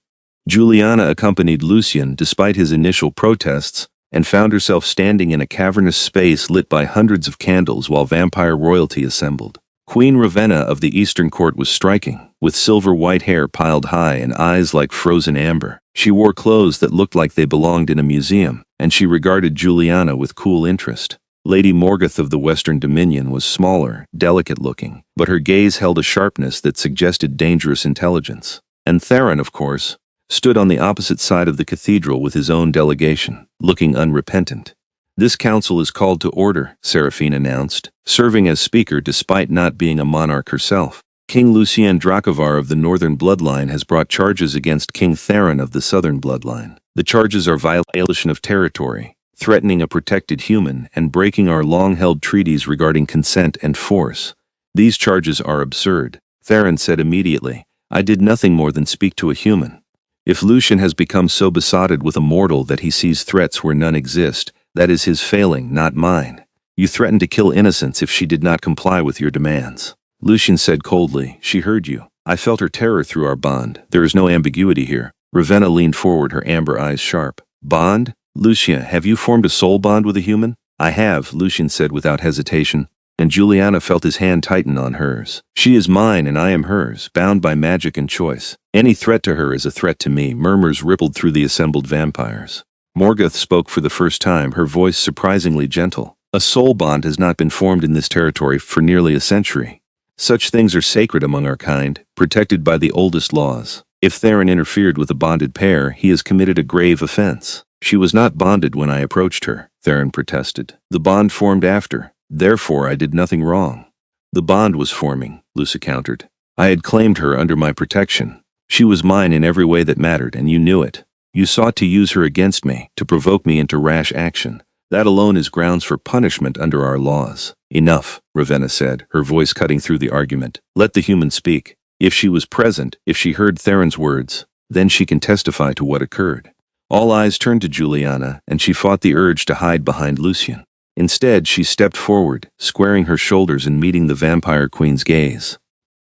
Juliana accompanied Lucien despite his initial protests, and found herself standing in a cavernous space lit by hundreds of candles while vampire royalty assembled. Queen Ravenna of the Eastern Court was striking, with silver-white hair piled high and eyes like frozen amber. She wore clothes that looked like they belonged in a museum, and she regarded Juliana with cool interest. Lady Morgoth of the Western Dominion was smaller, delicate-looking, but her gaze held a sharpness that suggested dangerous intelligence. And Theron, of course, stood on the opposite side of the cathedral with his own delegation, looking unrepentant. "This council is called to order," Seraphine announced, serving as speaker despite not being a monarch herself. "King Lucien Dracovar of the Northern Bloodline has brought charges against King Theron of the Southern Bloodline. The charges are violation of territory, threatening a protected human, and breaking our long-held treaties regarding consent and force. These charges are absurd," Theron said immediately. "I did nothing more than speak to a human. If Lucien has become so besotted with a mortal that he sees threats where none exist, that is his failing, not mine. You threatened to kill innocents if she did not comply with your demands." Lucien said coldly, "She heard you. I felt her terror through our bond. There is no ambiguity here." Ravenna leaned forward, her amber eyes sharp. "Bond? Lucien, have you formed a soul bond with a human?" "I have," Lucien said without hesitation. and Juliana felt his hand tighten on hers. She is mine and I am hers, bound by magic and choice. Any threat to her is a threat to me, murmurs rippled through the assembled vampires. Morgoth spoke for the first time, her voice surprisingly gentle. A soul bond has not been formed in this territory for nearly a century. Such things are sacred among our kind, protected by the oldest laws. If Theron interfered with a bonded pair, he has committed a grave offense. She was not bonded when I approached her, Theron protested. The bond formed after. Therefore, I did nothing wrong. The bond was forming, Lusa countered. I had claimed her under my protection. She was mine in every way that mattered, and you knew it. You sought to use her against me, to provoke me into rash action. That alone is grounds for punishment under our laws. Enough, Ravenna said, her voice cutting through the argument. Let the human speak. If she was present, if she heard Theron's words, then she can testify to what occurred. All eyes turned to Juliana, and she fought the urge to hide behind Lucien. Instead, she stepped forward, squaring her shoulders and meeting the vampire queen's gaze.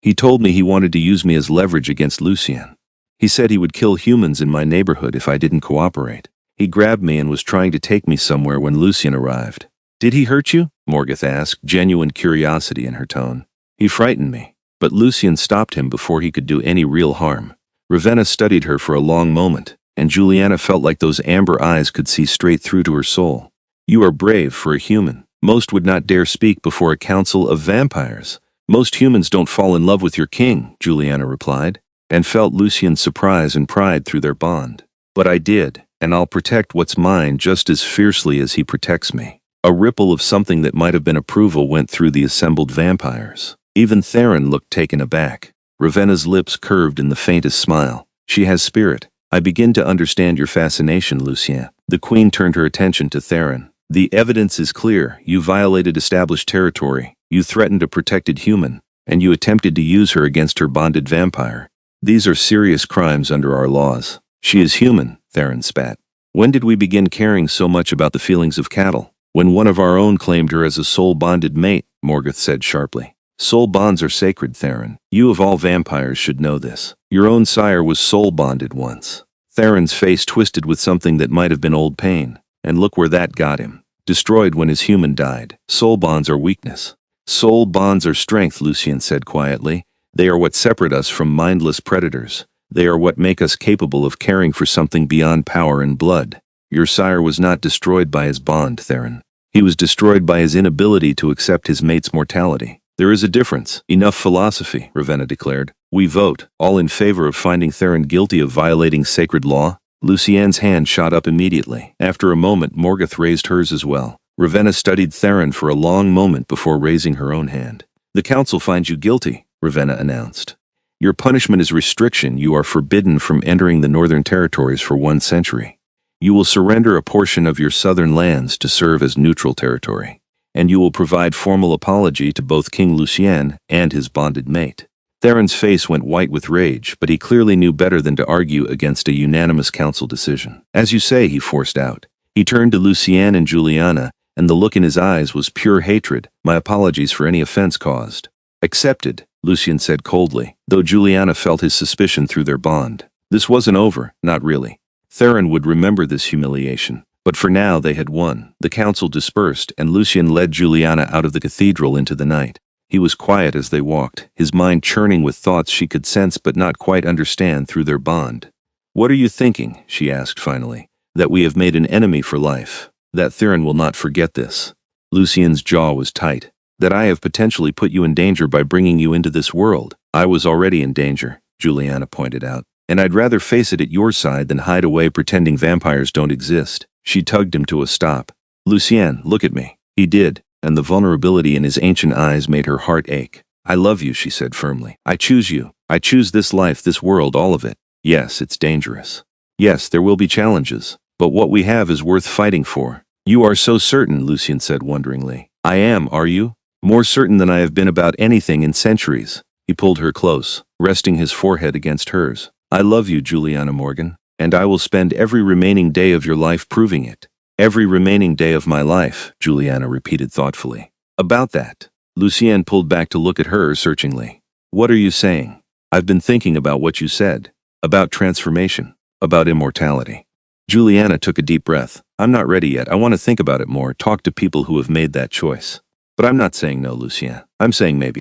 He told me he wanted to use me as leverage against Lucien. He said he would kill humans in my neighborhood if I didn't cooperate. He grabbed me and was trying to take me somewhere when Lucien arrived. Did he hurt you? Morgoth asked, genuine curiosity in her tone. He frightened me, but Lucien stopped him before he could do any real harm. Ravenna studied her for a long moment, and Juliana felt like those amber eyes could see straight through to her soul. You are brave for a human. Most would not dare speak before a council of vampires. Most humans don't fall in love with your king, Juliana replied, and felt Lucien's surprise and pride through their bond. But I did, and I'll protect what's mine just as fiercely as he protects me. A ripple of something that might have been approval went through the assembled vampires. Even Theron looked taken aback. Ravenna's lips curved in the faintest smile. She has spirit. I begin to understand your fascination, Lucien. The queen turned her attention to Theron. The evidence is clear. You violated established territory. You threatened a protected human, and you attempted to use her against her bonded vampire. These are serious crimes under our laws. She is human, Theron spat. When did we begin caring so much about the feelings of cattle? When one of our own claimed her as a soul-bonded mate, Morgoth said sharply. Soul bonds are sacred, Theron. You of all vampires should know this. Your own sire was soul-bonded once. Theron's face twisted with something that might have been old pain. And look where that got him. Destroyed when his human died. Soul bonds are weakness. Soul bonds are strength, Lucien said quietly. They are what separate us from mindless predators. They are what make us capable of caring for something beyond power and blood. Your sire was not destroyed by his bond, Theron. He was destroyed by his inability to accept his mate's mortality. There is a difference. Enough philosophy, Ravenna declared. We vote, all in favor of finding Theron guilty of violating sacred law. Lucien's hand shot up immediately. After a moment, Morgoth raised hers as well. Ravenna studied Theron for a long moment before raising her own hand. The council finds you guilty, Ravenna announced. Your punishment is restriction. You are forbidden from entering the northern territories for 1 century. You will surrender a portion of your southern lands to serve as neutral territory. And you will provide formal apology to both King Lucien and his bonded mate. Theron's face went white with rage, but he clearly knew better than to argue against a unanimous council decision. As you say, he forced out. He turned to Lucien and Juliana, and the look in his eyes was pure hatred. My apologies for any offense caused. Accepted, Lucien said coldly, though Juliana felt his suspicion through their bond. This wasn't over, not really. Theron would remember this humiliation, but for now they had won. The council dispersed, and Lucien led Juliana out of the cathedral into the night. He was quiet as they walked, his mind churning with thoughts she could sense but not quite understand through their bond. What are you thinking? She asked finally. That we have made an enemy for life. That Theron will not forget this. Lucien's jaw was tight. That I have potentially put you in danger by bringing you into this world. I was already in danger, Juliana pointed out. And I'd rather face it at your side than hide away pretending vampires don't exist. She tugged him to a stop. Lucien, look at me. He did, and the vulnerability in his ancient eyes made her heart ache. I love you, she said firmly. I choose you. I choose this life, this world, all of it. Yes, it's dangerous. Yes, there will be challenges. But what we have is worth fighting for. You are so certain, Lucien said wonderingly. I am, are you? More certain than I have been about anything in centuries. He pulled her close, resting his forehead against hers. I love you, Juliana Morgan, and I will spend every remaining day of your life proving it. Every remaining day of my life, Juliana repeated thoughtfully. About that. Lucien pulled back to look at her searchingly. What are you saying? I've been thinking about what you said. About transformation. About immortality. Juliana took a deep breath. I'm not ready yet. I want to think about it more, talk to people who have made that choice. But I'm not saying no, Lucien. I'm saying maybe.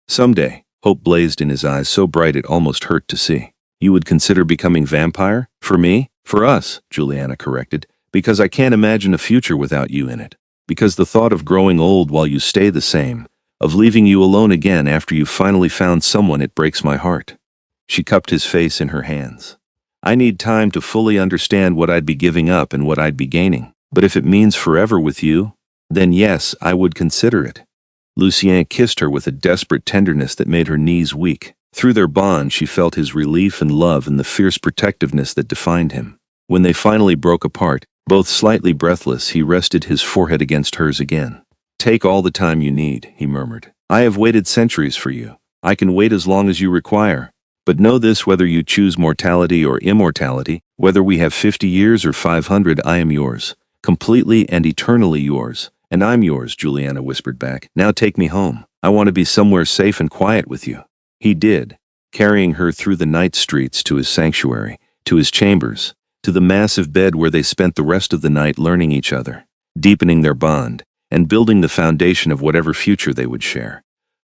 Someday, hope blazed in his eyes so bright it almost hurt to see. You would consider becoming vampire? For me? For us, Juliana corrected. Because I can't imagine a future without you in it. Because the thought of growing old while you stay the same, of leaving you alone again after you've finally found someone, it breaks my heart. She cupped his face in her hands. I need time to fully understand what I'd be giving up and what I'd be gaining. But if it means forever with you, then yes, I would consider it. Lucien kissed her with a desperate tenderness that made her knees weak. Through their bond, she felt his relief and love and the fierce protectiveness that defined him. When they finally broke apart, both slightly breathless, he rested his forehead against hers again. Take all the time you need, he murmured. I have waited centuries for you. I can wait as long as you require. But know this, whether you choose mortality or immortality, whether we have 50 years or 500, I am yours. Completely and eternally yours. And I'm yours, Juliana whispered back. Now take me home. I want to be somewhere safe and quiet with you. He did, carrying her through the night streets to his sanctuary, to his chambers, to the massive bed where they spent the rest of the night learning each other, deepening their bond, and building the foundation of whatever future they would share.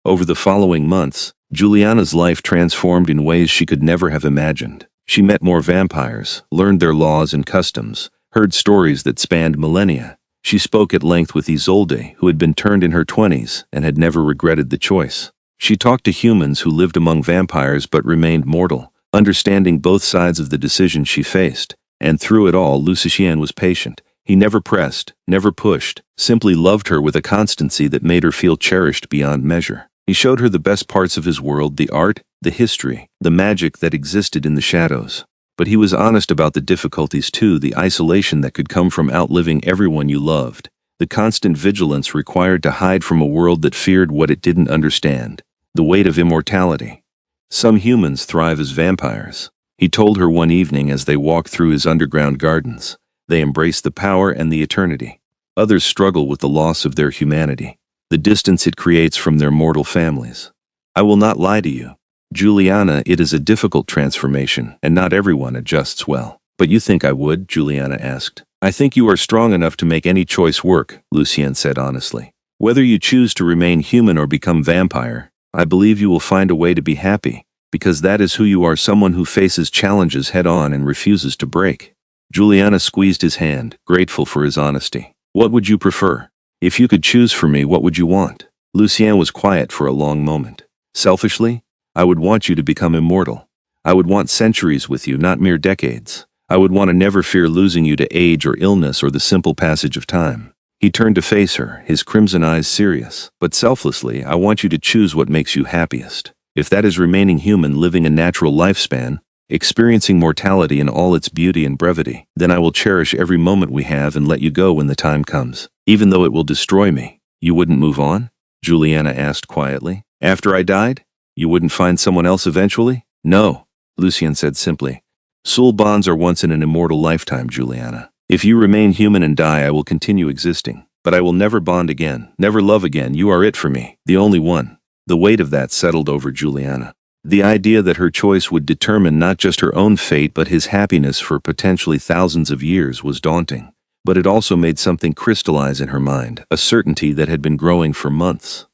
Over the following months, Juliana's life transformed in ways she could never have imagined. She met more vampires, learned their laws and customs, heard stories that spanned millennia. She spoke at length with Isolde, who had been turned in her 20s and had never regretted the choice. She talked to humans who lived among vampires but remained mortal, understanding both sides of the decision she faced. And through it all, Lucien was patient. He never pressed, never pushed, simply loved her with a constancy that made her feel cherished beyond measure. He showed her the best parts of his world, the art, the history, the magic that existed in the shadows. But he was honest about the difficulties too, the isolation that could come from outliving everyone you loved, the constant vigilance required to hide from a world that feared what it didn't understand, the weight of immortality. Some humans thrive as vampires, he told her one evening as they walked through his underground gardens. They embrace the power and the eternity. Others struggle with the loss of their humanity, the distance it creates from their mortal families. I will not lie to you, Juliana, it is a difficult transformation, and not everyone adjusts well. But you think I would? Juliana asked. I think you are strong enough to make any choice work, Lucien said honestly. Whether you choose to remain human or become vampire, I believe you will find a way to be happy, because that is who you are, someone who faces challenges head-on and refuses to break. Juliana squeezed his hand, grateful for his honesty. What would you prefer? If you could choose for me, what would you want? Lucien was quiet for a long moment. Selfishly, I would want you to become immortal. I would want centuries with you, not mere decades. I would want to never fear losing you to age or illness or the simple passage of time. He turned to face her, his crimson eyes serious. But selflessly, I want you to choose what makes you happiest. If that is remaining human, living a natural lifespan, experiencing mortality in all its beauty and brevity, then I will cherish every moment we have and let you go when the time comes. Even though it will destroy me, you wouldn't move on? Juliana asked quietly. After I died? You wouldn't find someone else eventually? No, Lucien said simply. Soul bonds are once in an immortal lifetime, Juliana. If you remain human and die, I will continue existing. But I will never bond again, never love again. You are it for me, the only one. The weight of that settled over Juliana. The idea that her choice would determine not just her own fate but his happiness for potentially thousands of years was daunting. But it also made something crystallize in her mind, a certainty that had been growing for months.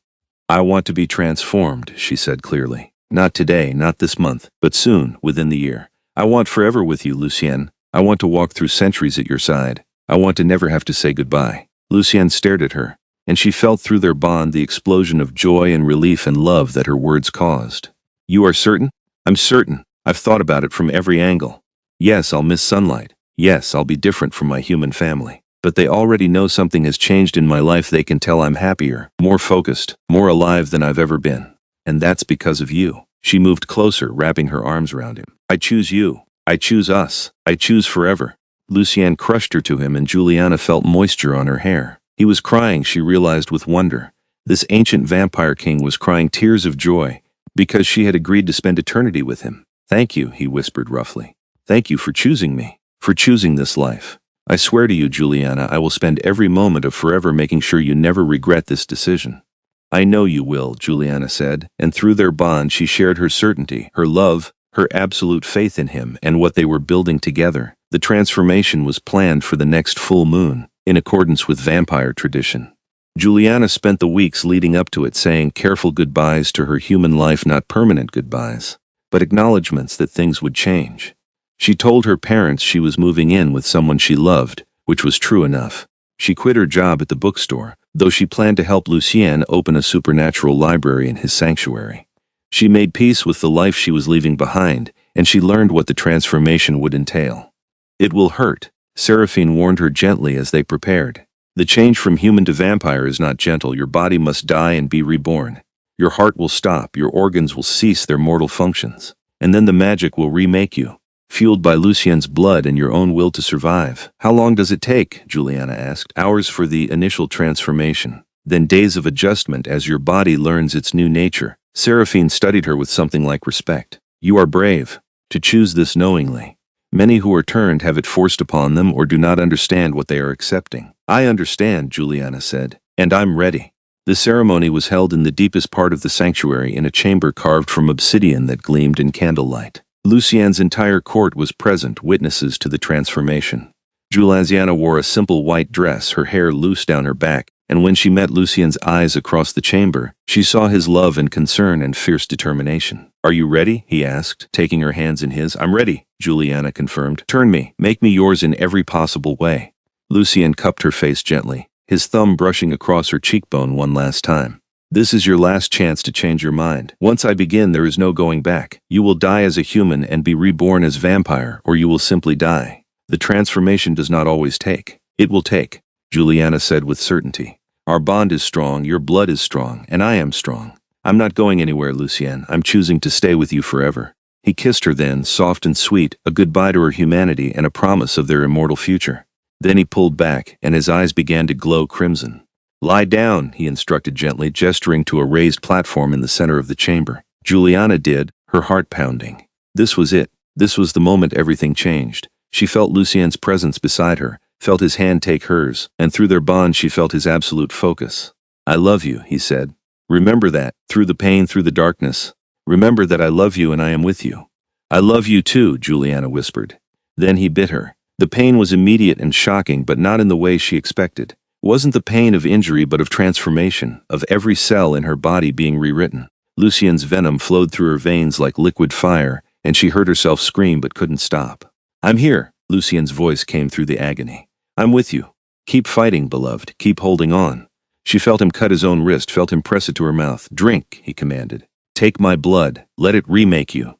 I want to be transformed, she said clearly. Not today, not this month, but soon, within the year. I want forever with you, Lucien. I want to walk through centuries at your side. I want to never have to say goodbye. Lucien stared at her, and she felt through their bond the explosion of joy and relief and love that her words caused. You are certain? I'm certain. I've thought about it from every angle. Yes, I'll miss sunlight. Yes, I'll be different from my human family. But they already know something has changed in my life. They can tell I'm happier, more focused, more alive than I've ever been. And that's because of you. She moved closer, wrapping her arms around him. I choose you. I choose us. I choose forever. Lucien crushed her to him, and Juliana felt moisture on her hair. He was crying, she realized with wonder. This ancient vampire king was crying tears of joy because she had agreed to spend eternity with him. Thank you, he whispered roughly. Thank you for choosing me, for choosing this life. I swear to you, Juliana, I will spend every moment of forever making sure you never regret this decision. I know you will, Juliana said, and through their bond she shared her certainty, her love, her absolute faith in him and what they were building together. The transformation was planned for the next full moon, in accordance with vampire tradition. Juliana spent the weeks leading up to it saying careful goodbyes to her human life, not permanent goodbyes, but acknowledgments that things would change. She told her parents she was moving in with someone she loved, which was true enough. She quit her job at the bookstore, though she planned to help Lucien open a supernatural library in his sanctuary. She made peace with the life she was leaving behind, and she learned what the transformation would entail. It will hurt, Seraphine warned her gently as they prepared. The change from human to vampire is not gentle. Your body must die and be reborn. Your heart will stop, your organs will cease their mortal functions, and then the magic will remake you, fueled by Lucien's blood and your own will to survive. How long does it take? Juliana asked. Hours for the initial transformation, then days of adjustment as your body learns its new nature. Seraphine studied her with something like respect. You are brave to choose this knowingly. Many who are turned have it forced upon them or do not understand what they are accepting. I understand, Juliana said, and I'm ready. The ceremony was held in the deepest part of the sanctuary in a chamber carved from obsidian that gleamed in candlelight. Lucien's entire court was present, witnesses to the transformation. Juliana wore a simple white dress, her hair loose down her back, and when she met Lucien's eyes across the chamber, she saw his love and concern and fierce determination. Are you ready? He asked, taking her hands in his. I'm ready, Juliana confirmed. Turn me, make me yours in every possible way. Lucien cupped her face gently, his thumb brushing across her cheekbone one last time. This is your last chance to change your mind. Once I begin, there is no going back. You will die as a human and be reborn as vampire, or you will simply die. The transformation does not always take. It will take, Juliana said with certainty. Our bond is strong, your blood is strong, and I am strong. I'm not going anywhere, Lucien. I'm choosing to stay with you forever. He kissed her then, soft and sweet, a goodbye to her humanity and a promise of their immortal future. Then he pulled back, and his eyes began to glow crimson. Lie down, he instructed gently, gesturing to a raised platform in the center of the chamber. Juliana did, her heart pounding. This was it. This was the moment everything changed. She felt Lucien's presence beside her, felt his hand take hers, and through their bond she felt his absolute focus. I love you, he said. Remember that, through the pain, through the darkness. Remember that I love you and I am with you. I love you too, Juliana whispered. Then he bit her. The pain was immediate and shocking, but not in the way she expected. It wasn't the pain of injury but of transformation, of every cell in her body being rewritten. Lucien's venom flowed through her veins like liquid fire, and she heard herself scream but couldn't stop. I'm here, Lucien's voice came through the agony. I'm with you. Keep fighting, beloved. Keep holding on. She felt him cut his own wrist, felt him press it to her mouth. Drink, he commanded. Take my blood. Let it remake you.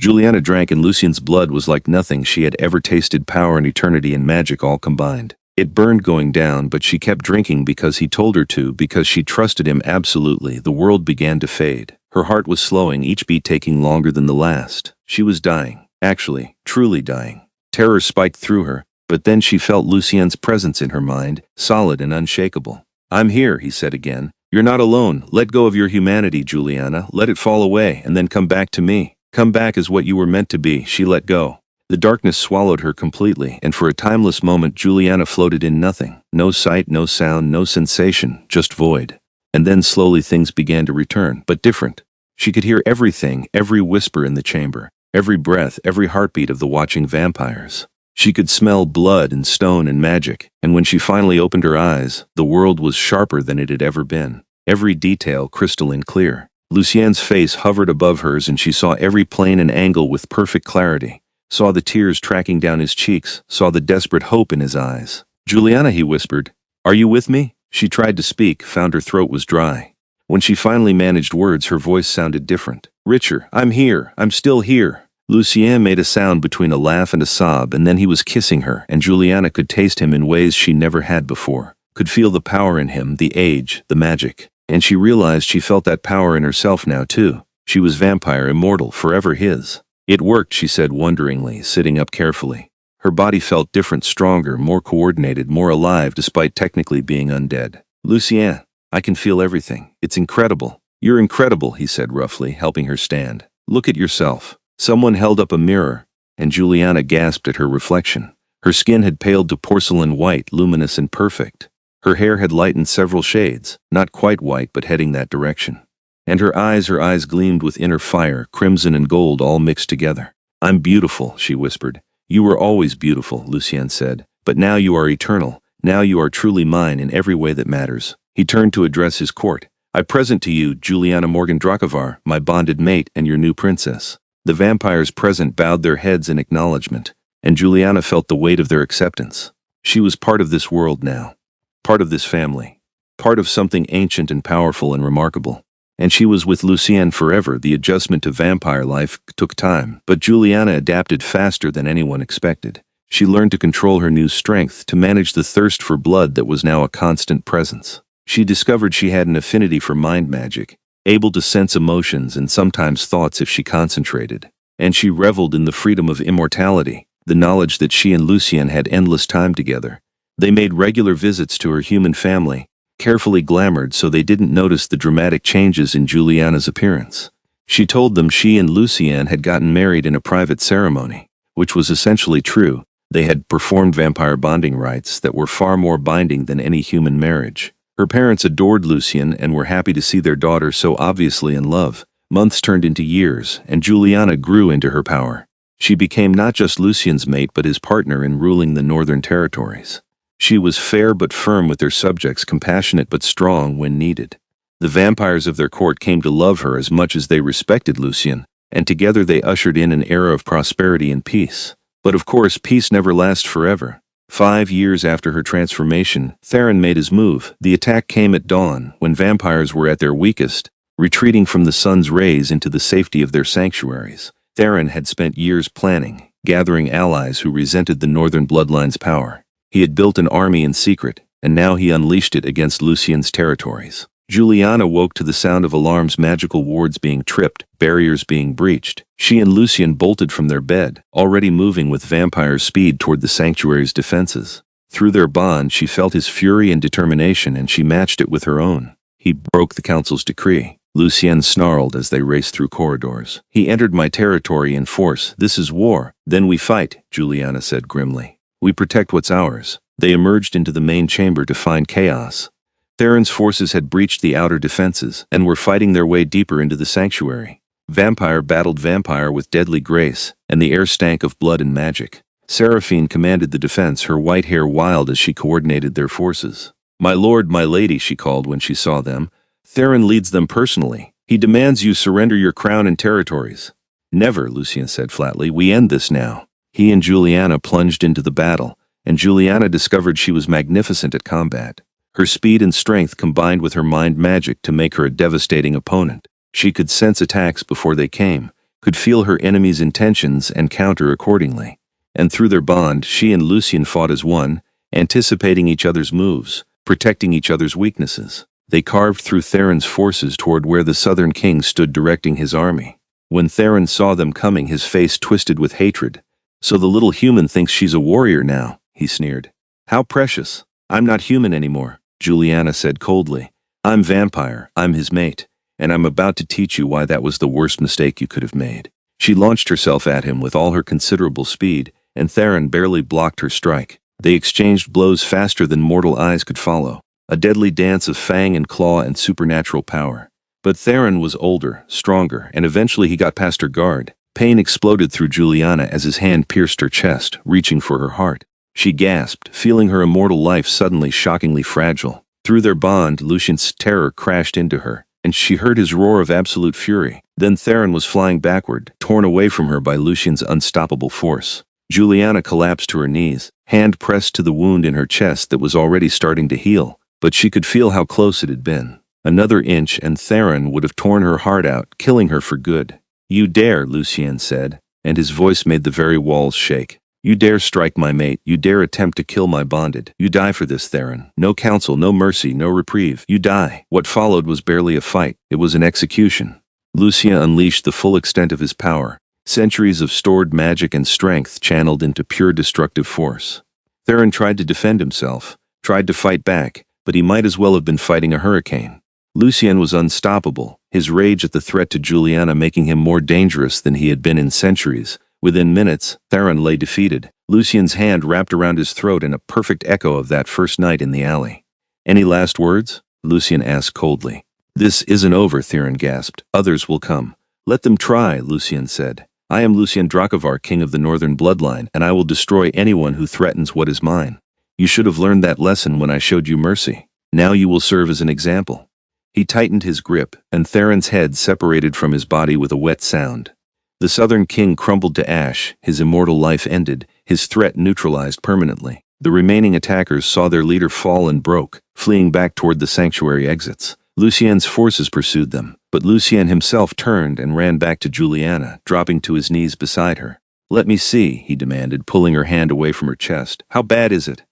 Juliana drank, and Lucien's blood was like nothing she had ever tasted. Power and eternity and magic all combined. It burned going down, but she kept drinking because he told her to, because she trusted him absolutely. The world began to fade. Her heart was slowing, each beat taking longer than the last. She was dying. Actually, truly dying. Terror spiked through her, but then she felt Lucien's presence in her mind, solid and unshakable. I'm here, he said again. You're not alone. Let go of your humanity, Juliana. Let it fall away, and then come back to me. Come back as what you were meant to be. She let go. The darkness swallowed her completely, and for a timeless moment Juliana floated in nothing. No sight, no sound, no sensation, just void. And then slowly things began to return, but different. She could hear everything, every whisper in the chamber, every breath, every heartbeat of the watching vampires. She could smell blood and stone and magic, and when she finally opened her eyes, the world was sharper than it had ever been. Every detail crystalline clear. Lucien's face hovered above hers, and she saw every plane and angle with perfect clarity. Saw the tears tracking down his cheeks, saw the desperate hope in his eyes. Juliana, he whispered. Are you with me? She tried to speak, found her throat was dry. When she finally managed words, her voice sounded different. Richer. I'm here. I'm still here. Lucien made a sound between a laugh and a sob, and then he was kissing her, and Juliana could taste him in ways she never had before, could feel the power in him, the age, the magic. And she realized she felt that power in herself now too. She was vampire, immortal, forever his. It worked, she said wonderingly, sitting up carefully. Her body felt different, stronger, more coordinated, more alive despite technically being undead. Lucien, I can feel everything. It's incredible. You're incredible, he said roughly, helping her stand. Look at yourself. Someone held up a mirror, and Juliana gasped at her reflection. Her skin had paled to porcelain white, luminous and perfect. Her hair had lightened several shades, not quite white but heading that direction. And her eyes gleamed with inner fire, crimson and gold all mixed together. I'm beautiful, she whispered. You were always beautiful, Lucien said. But now you are eternal. Now you are truly mine in every way that matters. He turned to address his court. I present to you Juliana Morgan Dracovar, my bonded mate and your new princess. The vampires present bowed their heads in acknowledgement, and Juliana felt the weight of their acceptance. She was part of this world now, part of this family, part of something ancient and powerful and remarkable. And she was with Lucien forever. The adjustment to vampire life took time, but Juliana adapted faster than anyone expected. She learned to control her new strength, to manage the thirst for blood that was now a constant presence. She discovered she had an affinity for mind magic, able to sense emotions and sometimes thoughts if she concentrated. And she reveled in the freedom of immortality, the knowledge that she and Lucien had endless time together. They made regular visits to her human family, carefully glamored so they didn't notice the dramatic changes in Juliana's appearance. She told them she and Lucien had gotten married in a private ceremony, which was essentially true. They had performed vampire bonding rites that were far more binding than any human marriage. Her parents adored Lucien and were happy to see their daughter so obviously in love. Months turned into years, and Juliana grew into her power. She became not just Lucien's mate but his partner in ruling the northern territories. She was fair but firm with their subjects, compassionate but strong when needed. The vampires of their court came to love her as much as they respected Lucien, and together they ushered in an era of prosperity and peace. But of course, peace never lasts forever. 5 years after her transformation, Theron made his move. The attack came at dawn, when vampires were at their weakest, retreating from the sun's rays into the safety of their sanctuaries. Theron had spent years planning, gathering allies who resented the northern bloodline's power. He had built an army in secret, and now he unleashed it against Lucien's territories. Juliana woke to the sound of alarms, magical wards being tripped, barriers being breached. She and Lucien bolted from their bed, already moving with vampire speed toward the sanctuary's defenses. Through their bond, she felt his fury and determination, and she matched it with her own. He broke the council's decree. Lucien snarled as they raced through corridors. He entered my territory in force. This is war. Then we fight, Juliana said grimly. We protect what's ours. They emerged into the main chamber to find chaos. Theron's forces had breached the outer defenses and were fighting their way deeper into the sanctuary. Vampire battled vampire with deadly grace, and the air stank of blood and magic. Seraphine commanded the defense, her white hair wild as she coordinated their forces. My lord, my lady, she called when she saw them. Theron leads them personally. He demands you surrender your crown and territories. Never, Lucien said flatly. We end this now. He and Juliana plunged into the battle, and Juliana discovered she was magnificent at combat. Her speed and strength combined with her mind magic to make her a devastating opponent. She could sense attacks before they came, could feel her enemy's intentions and counter accordingly. And through their bond, she and Lucien fought as one, anticipating each other's moves, protecting each other's weaknesses. They carved through Theron's forces toward where the Southern King stood directing his army. When Theron saw them coming, his face twisted with hatred. So the little human thinks she's a warrior now, he sneered. How precious. I'm not human anymore, Juliana said coldly. I'm vampire, I'm his mate, and I'm about to teach you why that was the worst mistake you could have made. She launched herself at him with all her considerable speed, and Theron barely blocked her strike. They exchanged blows faster than mortal eyes could follow, a deadly dance of fang and claw and supernatural power. But Theron was older, stronger, and eventually he got past her guard. Pain exploded through Juliana as his hand pierced her chest, reaching for her heart. She gasped, feeling her immortal life suddenly shockingly fragile. Through their bond, Lucien's terror crashed into her, and she heard his roar of absolute fury. Then Theron was flying backward, torn away from her by Lucien's unstoppable force. Juliana collapsed to her knees, hand pressed to the wound in her chest that was already starting to heal, but she could feel how close it had been. Another inch and Theron would have torn her heart out, killing her for good. You dare, Lucien said, and his voice made the very walls shake. You dare strike my mate, you dare attempt to kill my bonded. You die for this, Theron. No counsel, no mercy, no reprieve. You die. What followed was barely a fight, it was an execution. Lucien unleashed the full extent of his power, centuries of stored magic and strength channeled into pure destructive force. Theron tried to defend himself, tried to fight back, but he might as well have been fighting a hurricane. Lucien was unstoppable, his rage at the threat to Juliana making him more dangerous than he had been in centuries. Within minutes, Theron lay defeated, Lucien's hand wrapped around his throat in a perfect echo of that first night in the alley. Any last words? Lucien asked coldly. This isn't over, Theron gasped. Others will come. Let them try, Lucien said. I am Lucien Dracovar, king of the northern bloodline, and I will destroy anyone who threatens what is mine. You should have learned that lesson when I showed you mercy. Now you will serve as an example." He tightened his grip, and Theron's head separated from his body with a wet sound. The Southern King crumbled to ash, his immortal life ended, his threat neutralized permanently. The remaining attackers saw their leader fall and broke, fleeing back toward the sanctuary exits. Lucien's forces pursued them, but Lucien himself turned and ran back to Juliana, dropping to his knees beside her. "Let me see," he demanded, pulling her hand away from her chest. "How bad is it?"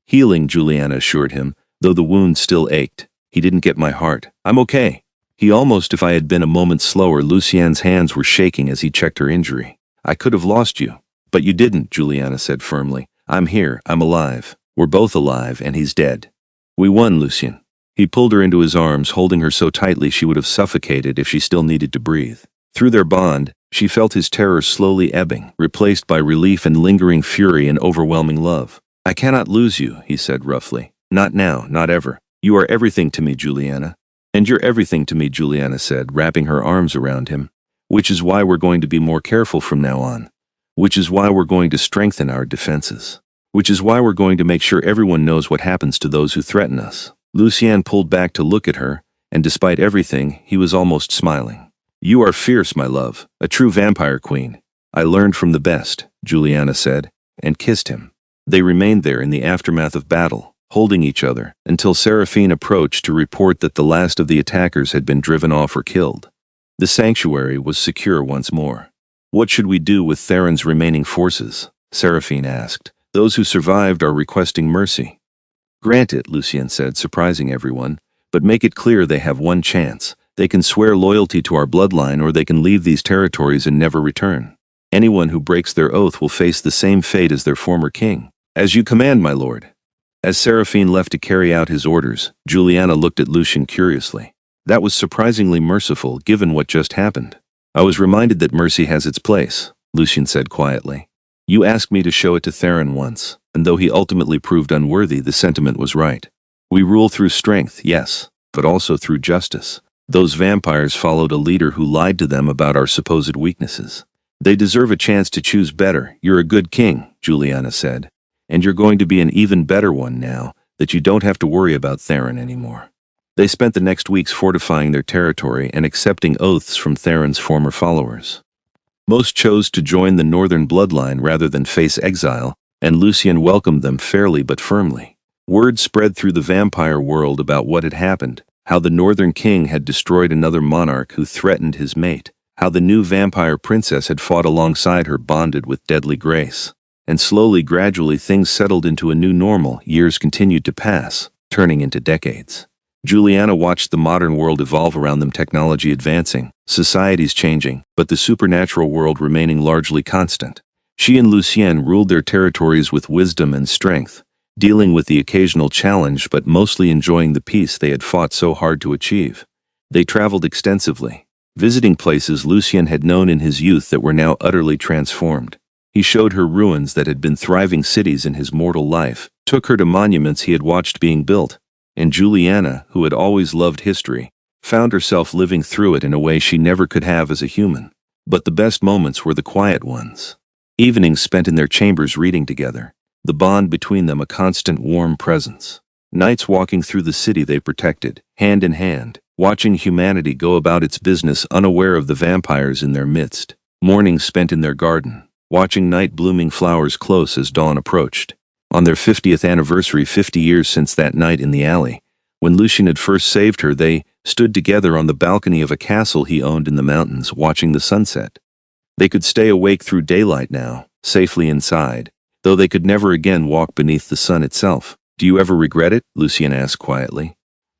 "Healing," Juliana assured him, though the wound still ached. "He didn't get my heart. I'm okay." He almost, if I had been a moment slower. Lucien's hands were shaking as he checked her injury. "I could have lost you." "But you didn't," Juliana said firmly. "I'm here, I'm alive. We're both alive, and he's dead. We won, Lucien." He pulled her into his arms, holding her so tightly she would have suffocated if she still needed to breathe. Through their bond, she felt his terror slowly ebbing, replaced by relief and lingering fury and overwhelming love. "I cannot lose you," he said roughly. "Not now, not ever. You are everything to me, Juliana." "And you're everything to me," Juliana said, wrapping her arms around him. "Which is why we're going to be more careful from now on. Which is why we're going to strengthen our defenses. Which is why we're going to make sure everyone knows what happens to those who threaten us." Lucien pulled back to look at her, and despite everything, he was almost smiling. "You are fierce, my love, a true vampire queen." "I learned from the best," Juliana said, and kissed him. They remained there in the aftermath of battle, holding each other, until Seraphine approached to report that the last of the attackers had been driven off or killed. The sanctuary was secure once more. "What should we do with Theron's remaining forces?" Seraphine asked. "Those who survived are requesting mercy." "Grant it," Lucien said, surprising everyone, "but make it clear they have one chance. They can swear loyalty to our bloodline, or they can leave these territories and never return. Anyone who breaks their oath will face the same fate as their former king." "As you command, my lord." As Seraphine left to carry out his orders, Juliana looked at Lucien curiously. "That was surprisingly merciful, given what just happened." "I was reminded that mercy has its place," Lucien said quietly. "You asked me to show it to Theron once, and though he ultimately proved unworthy, the sentiment was right. We rule through strength, yes, but also through justice. Those vampires followed a leader who lied to them about our supposed weaknesses. They deserve a chance to choose better. You're a good king," Juliana said, "and you're going to be an even better one now that you don't have to worry about Theron anymore." They spent the next weeks fortifying their territory and accepting oaths from Theron's former followers. Most chose to join the northern bloodline rather than face exile, and Lucien welcomed them fairly but firmly. Word spread through the vampire world about what had happened, how the Northern King had destroyed another monarch who threatened his mate, how the new vampire princess had fought alongside her, bonded with deadly grace. And slowly, gradually, things settled into a new normal. Years continued to pass, turning into decades. Juliana watched the modern world evolve around them, technology advancing, societies changing, but the supernatural world remaining largely constant. She and Lucien ruled their territories with wisdom and strength, dealing with the occasional challenge but mostly enjoying the peace they had fought so hard to achieve. They traveled extensively, visiting places Lucien had known in his youth that were now utterly transformed. He showed her ruins that had been thriving cities in his mortal life, took her to monuments he had watched being built, and Juliana, who had always loved history, found herself living through it in a way she never could have as a human. But the best moments were the quiet ones. Evenings spent in their chambers reading together, the bond between them a constant warm presence. Nights walking through the city they protected, hand in hand, watching humanity go about its business unaware of the vampires in their midst. Mornings spent in their garden, watching night-blooming flowers close as dawn approached. On their 50th anniversary, 50 years since that night in the alley, when Lucien had first saved her, they stood together on the balcony of a castle he owned in the mountains, watching the sunset. They could stay awake through daylight now, safely inside, though they could never again walk beneath the sun itself. "Do you ever regret it?" Lucien asked quietly.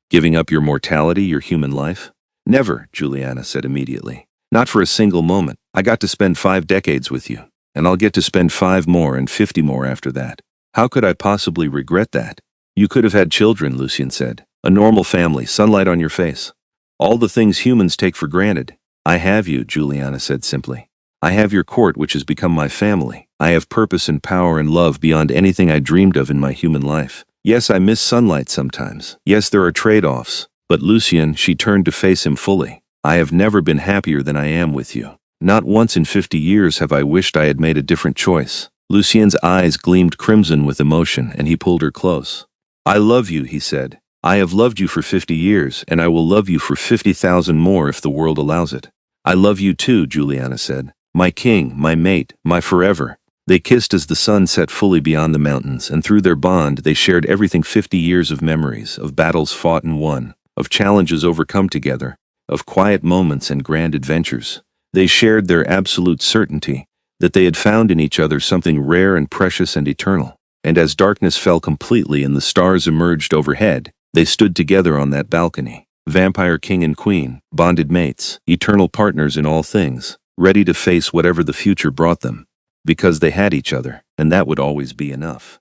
"Giving up your mortality, your human life?" "Never," Juliana said immediately. "Not for a single moment. I got to spend 5 decades with you, and I'll get to spend 5 more and 50 more after that. How could I possibly regret that?" "You could have had children," Lucien said. "A normal family, sunlight on your face. All the things humans take for granted." "I have you," Juliana said simply. "I have your court, which has become my family. I have purpose and power and love beyond anything I dreamed of in my human life. Yes, I miss sunlight sometimes. Yes, there are trade-offs. But Lucien," she turned to face him fully, "I have never been happier than I am with you. Not once in 50 years have I wished I had made a different choice." Lucien's eyes gleamed crimson with emotion, and he pulled her close. "I love you," he said, I have loved you for 50 years, and I will love you for 50,000 more if the world allows it. I love you too, Juliana said. My king, my mate, my forever. They kissed as the sun set fully beyond the mountains, and through their bond they shared everything 50 years of memories, of battles fought and won, of challenges overcome together, of quiet moments and grand adventures. They shared their absolute certainty that they had found in each other something rare and precious and eternal. And as darkness fell completely and the stars emerged overhead, they stood together on that balcony. Vampire king and queen, bonded mates, eternal partners in all things, ready to face whatever the future brought them. Because they had each other, and that would always be enough.